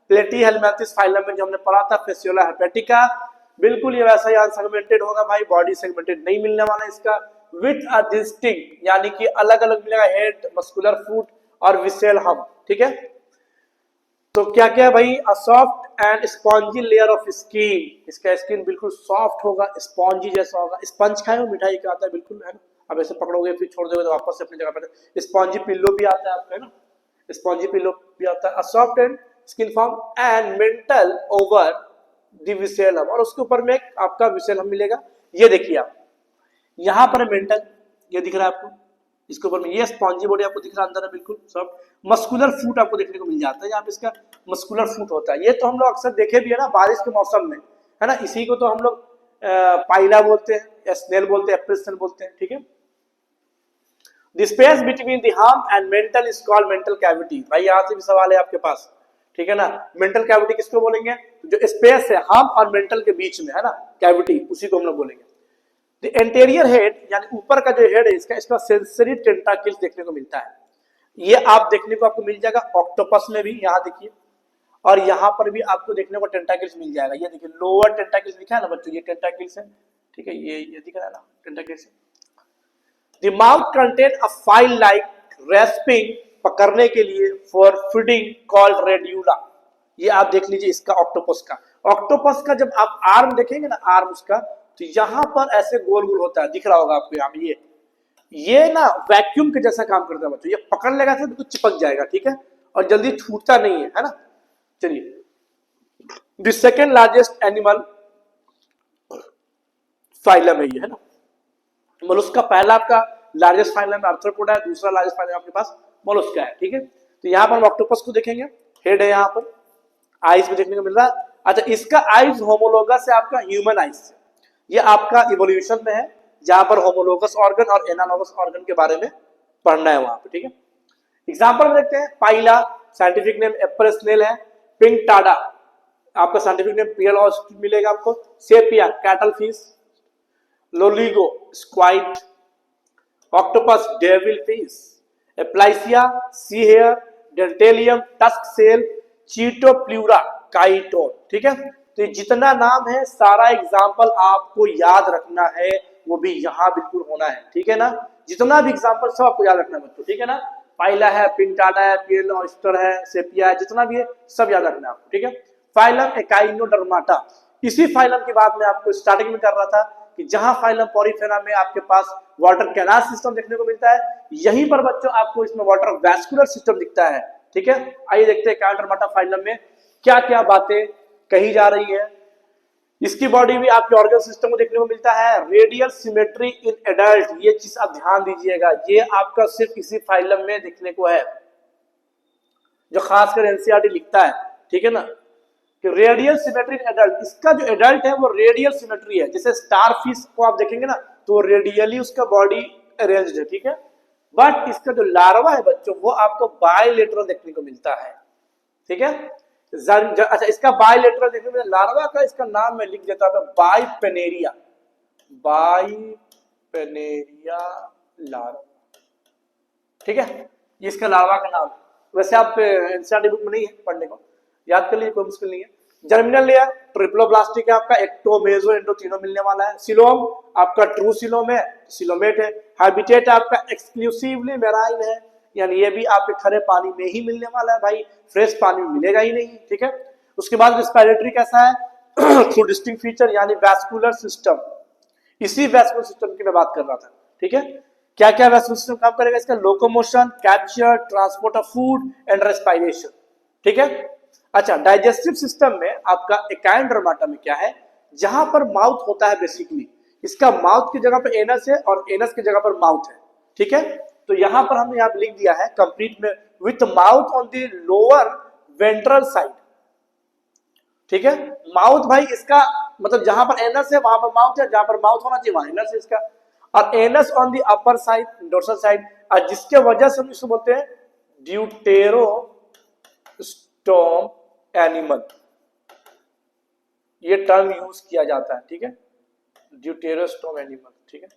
प्लेटीहेल्मिंथस फाइलम में जो हमने पढ़ा था फेसियोला हेपेटिका, बिल्कुल ये वैसा ही अनसेगमेंटेड होगा भाई, बॉडी सेगमेंटेड नहीं मिलने वाला इसका। विथ अ डिस्टिंक्ट, यानी कि अलग अलग मिलेगा, हेड, मस्कुलर फुट और विसेल हम, ठीक है। तो क्या क्या है भाई, अ soft and spongy layer of skin, इसका स्किन बिल्कुल सॉफ्ट होगा, स्पॉन्जी जैसा होगा। स्पंज खाए हो, मिठाई का आता है बिल्कुल, है ना, अब ऐसे पकड़ोगे फिर छोड़ दोगे तो वापस से अपनी जगह पे। स्पॉन्जी पिल्लो भी आता है आपका, है ना, स्पॉन्जी पिल्लो भी आता है। A soft and skin form and mantle over the viscera, और उसके ऊपर में आपका विसेलम मिलेगा। ये देखिए आप, यहाँ पर मेंटल, ये दिख रहा है आपको, इसके ऊपर में ये स्पॉन्जी बॉडी आपको दिख रहा है अंदर है बिल्कुल सब। मस्कुलर फूट आपको देखने को मिल जाता है, यहाँ पे इसका मस्कुलर फूट होता है। ये तो हम लोग अक्सर देखे भी है ना बारिश के मौसम में, है ना, इसी को तो हम लोग पाइला बोलते हैं या स्नेल बोलते हैं, एप्रिल स्नेल बोलते हैं, ठीक है। The space between the harm and mental is called mantle cavity, भाई यहाँ से भी सवाल है आपके पास, ठीक है ना। मेंटल कैविटी किसको बोलेंगे, जो स्पेस है हार्म और मेंटल के बीच में, है ना, कैविटी, उसी को हम लोग बोलेंगे। द एंटेरियर हेड, यानी ऊपर का जो हेड है इसका, इसका सेंसरी टेंटाकिल्स देखने को मिलता है। ये आप देखने को आपको मिल जाएगा ऑक्टोपस में भी, यहाँ देखिए, और यहाँ पर भी आपको देखने को टेंटाकिल्स मिल जाएगा। ये देखिए लोअर टेंटाकिल्स दिखा है ना बच्चों, ये टेंटाकिल्स है, ठीक है, ये दिख रहा है ना tentacles. The mouth contain a file like rasping, पकड़ने के लिए, फॉर फीडिंग कॉल्ड रेड्यूला। ये आप देख लीजिए इसका ऑक्टोपस का। ऑक्टोपस का जब आप आर्म देखेंगे ना, आर्म उसका, तो यहां पर ऐसे गोल गोल होता है, दिख रहा होगा आपको यहाँ पे, ये ना वैक्यूम के जैसा काम करता है बच्चों, ये पकड़ लेगा तो बिल्कुल चिपक जाएगा, ठीक है, और जल्दी छूटता नहीं है, है ना। चलिए, the second largest animal phylum है ये, है ना, मोलस्का पहला आपका लार्जेस्ट फाइलम आर्थ्रोपोडा है, दूसरा लार्जेस्ट फाइलम आपके पास मोलस्का है, ठीक है। तो यहाँ पर हम ऑक्टोपस को देखेंगे, हेड है यहाँ पर, आइज भी देखने को मिल रहा है। अच्छा, इसका आइज होमोलोगस है आपका ह्यूमन आइज से, ये आपका इवोल्यूशन में है, जहां पर होमोलोगस ऑर्गन और एनालॉगस ऑर्गन के बारे में पढ़ना है वहां पे, ठीक है। एग्जांपल में देखते हैं, Pila scientific name apple snail है, पिंक टाडा आपका साइंटिफिक नेम पियल ऑस्ट्रिच मिलेगा आपको, Sepia cuttlefish, Loligo squid, octopus devil fish, Aplysia sea hare, Dentalium tusk shell, Chaetopleura chiton, ठीक है। तो जितना नाम है सारा एग्जाम्पल आपको याद रखना है, वो भी यहाँ बिल्कुल होना है, ठीक है ना। जितना भी एग्जाम्पल सब आपको याद रखना है बच्चों, ठीक है ना। पाइला है, पिंटाडा है, पियल ऑयस्टर है, सेपिया है, जितना भी है सब याद रखना है आपको, ठीक है। फाइलम एकाइनोडर्माटा, इसी फाइलम की बात मैं आपको स्टार्टिंग में कर रहा था कि जहां फाइलम पॉरीफेरा में आपके पास वाटर कैनाल सिस्टम देखने को मिलता है, यहीं पर बच्चों आपको इसमें वाटर वैस्कुलर सिस्टम दिखता है, ठीक है। आइए देखते हैं एकाइनोडर्माटा फाइलम में क्या क्या बातें कही जा रही है। इसकी बॉडी भी आपके ऑर्गन सिस्टम को देखने को मिलता है, रेडियल सिमेट्री इन एडल्ट, ये चीज आप ध्यान दीजिएगा, ये आपका सिर्फ इसी फाइलम में देखने को है, जो खासकर एनसीईआरटी लिखता है, ठीक है ना, कि रेडियल सिमेट्री इन एडल्ट। इसका जो एडल्ट है वो रेडियल सिमेट्री है, जैसे स्टारफिश को आप देखेंगे ना तो रेडियली उसका बॉडी अरेंज्ड है, ठीक है। बट इसका जो लार्वा है बच्चों वो आपको बायलेटरल देखने को मिलता है, ठीक है। अच्छा, इसका बायलेटरल देखने को, लार्वा का इसका नाम मैं लिख देता हूं, बाइपेनेरिया, बाइपेनेरिया लार्वा, ठीक है, ये इसका लार्वा का नाम है। वैसे आप एनसीईआरटी बुक में नहीं है पढ़ने को, याद कर लीजिए, कोई मुश्किल नहीं है। जर्मिनल लेयर ट्रिप्लोब्लास्टिक है आपका, एक्टो मेसो एंडो तीनों मिलने वाला है। सिलोम आपका ट्रू सिलोम है, सिलोमेट है। हैबिटेट आपका एक्सक्लूसिवली मेराइन है, यानी ये भी आपके खरे पानी में ही मिलने वाला है भाई, फ्रेश पानी में मिलेगा ही नहीं, ठीक है। उसके बाद रेस्पिरेटरी कैसा है थ्रू डिस्टिंक्ट फीचर, यानी वैस्कुलर सिस्टम, इसी वैस्कुलर सिस्टम की मैं बात कर रहा था, ठीक है। क्या क्या रेस्पिरेटरी सिस्टम काम करेगा इसका? Locomotion, capture, transport of food and respiration, ठीक है। अच्छा, डाइजेस्टिव सिस्टम में आपका एकाइंड्रोमाटा में क्या है, जहां पर माउथ होता है बेसिकली, इसका माउथ की जगह पर एनस है और एनस की जगह पर माउथ है, ठीक है। तो यहां पर हमने यहाँ लिख दिया है कंप्लीट में, with mouth on the lower ventral side, ठीक है। माउथ भाई इसका मतलब जहां पर एनस है वहां पर माउथ है, जहां पर माउथ होना चाहिए वहां एनस है इसका, और anus on the upper side, dorsal side, और जिसके वजह से हम इसको बोलते हैं ड्यूटेरोस्टोम एनिमल, ये टर्म यूज किया जाता है, ठीक है, ड्यूटेरोस्टोम एनिमल, ठीक है।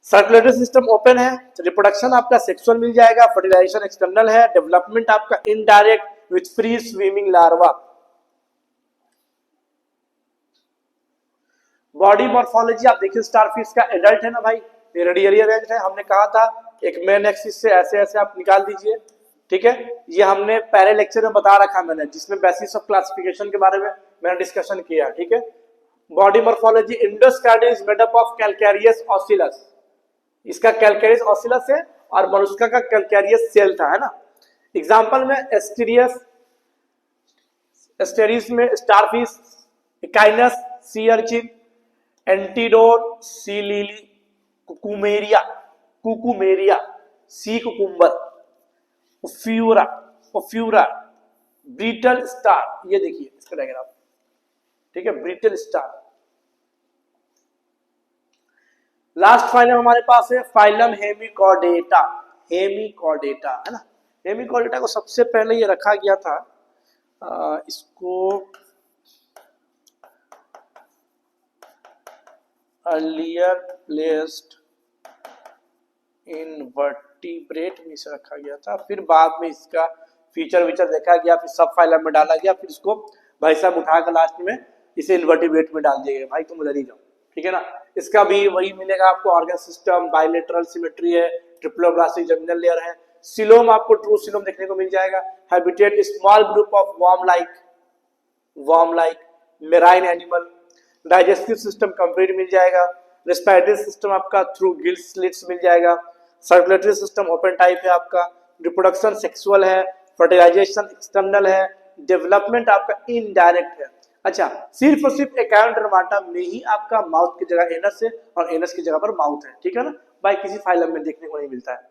सर्कुलेटरी सिस्टम ओपन है, रिप्रोडक्शन आपका सेक्सुअल मिल जाएगा, फर्टिलाइजेशन एक्सटर्नल है, डेवलपमेंट आपका indirect with free swimming larva. Body morphology आप देखिए, स्टारफिश का एडल्ट है ना भाई, रेडियली अरेंज्ड है, हमने कहा था एक मेन एक्सिस से ऐसे ऐसे आप निकाल दीजिए, ठीक है। ये हमने पहले लेक्चर में बता रखा मैंने, जिसमें बेसिस ऑफ क्लासिफिकेशन के बारे में मैंने डिस्कशन किया, ठीक है। Body morphology, endoskeleton is made up of calcareous ossicles, इसका कैलकैरियस ऑसिलस है और मॉलस्का का कैलकैरियस सेल था, है ना। एग्जांपल में एस्टेरिस में starfish, Echinus sea urchin, Antedon sea lily, Cucumaria sea cucumber, Ophiura brittle star, ये देखिए इसका डायग्राम, ठीक है, ब्रिटल स्टार। लास्ट फाइलम हमारे पास है फाइलम हेमिकॉर्डेटा, हेमिकॉर्डेटा है ना। हेमिकॉर्डेटा को सबसे पहले ये रखा गया था, इसको अर्लियर प्लेस्ड इन वर्टिब्रेट में इसे रखा गया था, फिर बाद में इसका फीचर विचर देखा गया, फिर सब फाइलम में डाला गया, फिर इसको भाई साहब उठाकर लास्ट में इसे इनवर्टिब्रेट में डाल दिया गया। भाई तुम उधर ही जाओ, ठीक है ना। इसका भी वही मिलेगा आपको, ऑर्गन सिस्टम, बायलेटरल सिमेट्री है, ट्रिप्लोब्लास्टिक जर्मिनल लेयर है, सिलोम आपको ट्रू सिलोम देखने को मिल जाएगा, habitat small group of worm like marine animal, digestive system complete मिल जाएगा, रेस्पिरेटरी सिस्टम आपका थ्रू गिल स्लिट्स मिल जाएगा, सर्कुलेटरी सिस्टम ओपन टाइप है आपका, रिप्रोडक्शन सेक्सुअल है, फर्टिलाइजेशन एक्सटर्नल है, डेवलपमेंट आपका इनडायरेक्ट है। अच्छा, सिर्फ और सिर्फ एकाइंड्रोमाटा में ही आपका माउथ की जगह एनस है और एनस की जगह पर माउथ है, ठीक है ना भाई, किसी फाइलम में देखने को नहीं मिलता है।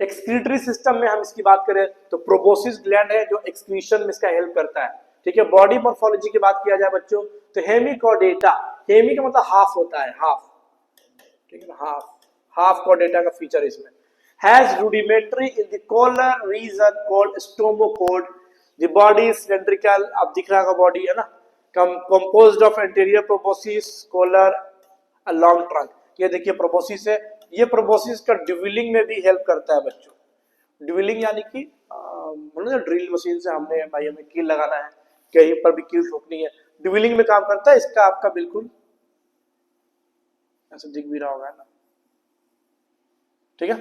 एक्सक्रीटरी सिस्टम में हम इसकी बात करें तो प्रोबोसिस ग्लैंड है जो एक्सक्रीशन में इसका हेल्प करता है, ठीक है। बॉडी मॉर्फोलॉजी की बात किया जाए बच्चों तो हेमिकॉर्डेटा, हेमी का मतलब हाफ होता है, हाफ, ठीक है ना, हाफ कॉर्डेटा का फीचर इसमें, has rudimentary in the collar region called stomochord, the body is cylindrical, अब दिख रहा है बॉडी है ना, composed of anterior proboscis, collar, a long trunk, ये देखिए प्रोबोसिस है, ये प्रोबोसिस का ड्रिलिंग में भी हेल्प करता है बच्चों। ड्रिलिंग यानी कि ड्रिल मशीन से हमने भाई हमें कील लगाना है, कहीं पर भी कील ठोकनी है, ड्रिलिंग में काम करता है, इसका आपका बिल्कुल ऐसे दिख भी रहा होगा ना, ठीक है।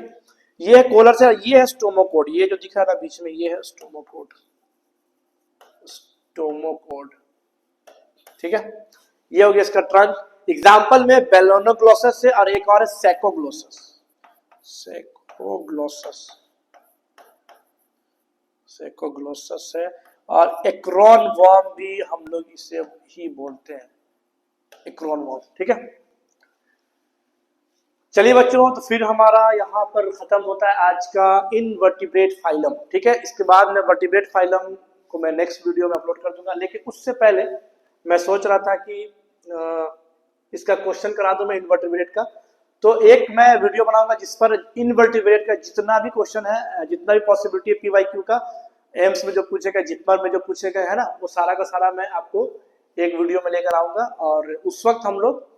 ये है कॉलर से, ये है स्टोमोकोड, ये जो दिख रहा है बीच में ये है स्टोमोकोड, ठीक है। ये हो गया इसका ट्रंक। एग्जाम्पल में बेलोनोग्लोसस है और एक और है सेकोग्लोसस है, और एक्रोन वर्म भी हम लोग इसे ही बोलते हैं, एक्रोन वर्म, ठीक है। चलिए बच्चों, तो फिर हमारा यहाँ पर खत्म होता है आज का इनवर्टिब्रेट फाइलम, ठीक है। इसके बाद में वर्टिब्रेट फाइलम को मैं नेक्स्ट वीडियो में अपलोड कर दूंगा, लेकिन उससे पहले मैं सोच रहा था कि इसका क्वेश्चन करा दूं मैं इनवर्टिब्रेट का, तो एक मैं वीडियो बनाऊंगा जिस पर इनवर्टिब्रेट का जितना भी क्वेश्चन है, जितना भी पॉसिबिलिटी है पीवाईक्यू का, एम्स में जो पूछेगा, जितमर में जो पूछेगा, है ना, वो सारा का सारा मैं आपको एक वीडियो में लेकर आऊंगा, और उस वक्त हम लोग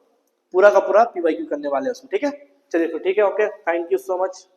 पूरा का पूरा पीवाईक्यू करने वाले हैं उसमें, ठीक है। चलिए फिर ठीक है, okay, thank you so much.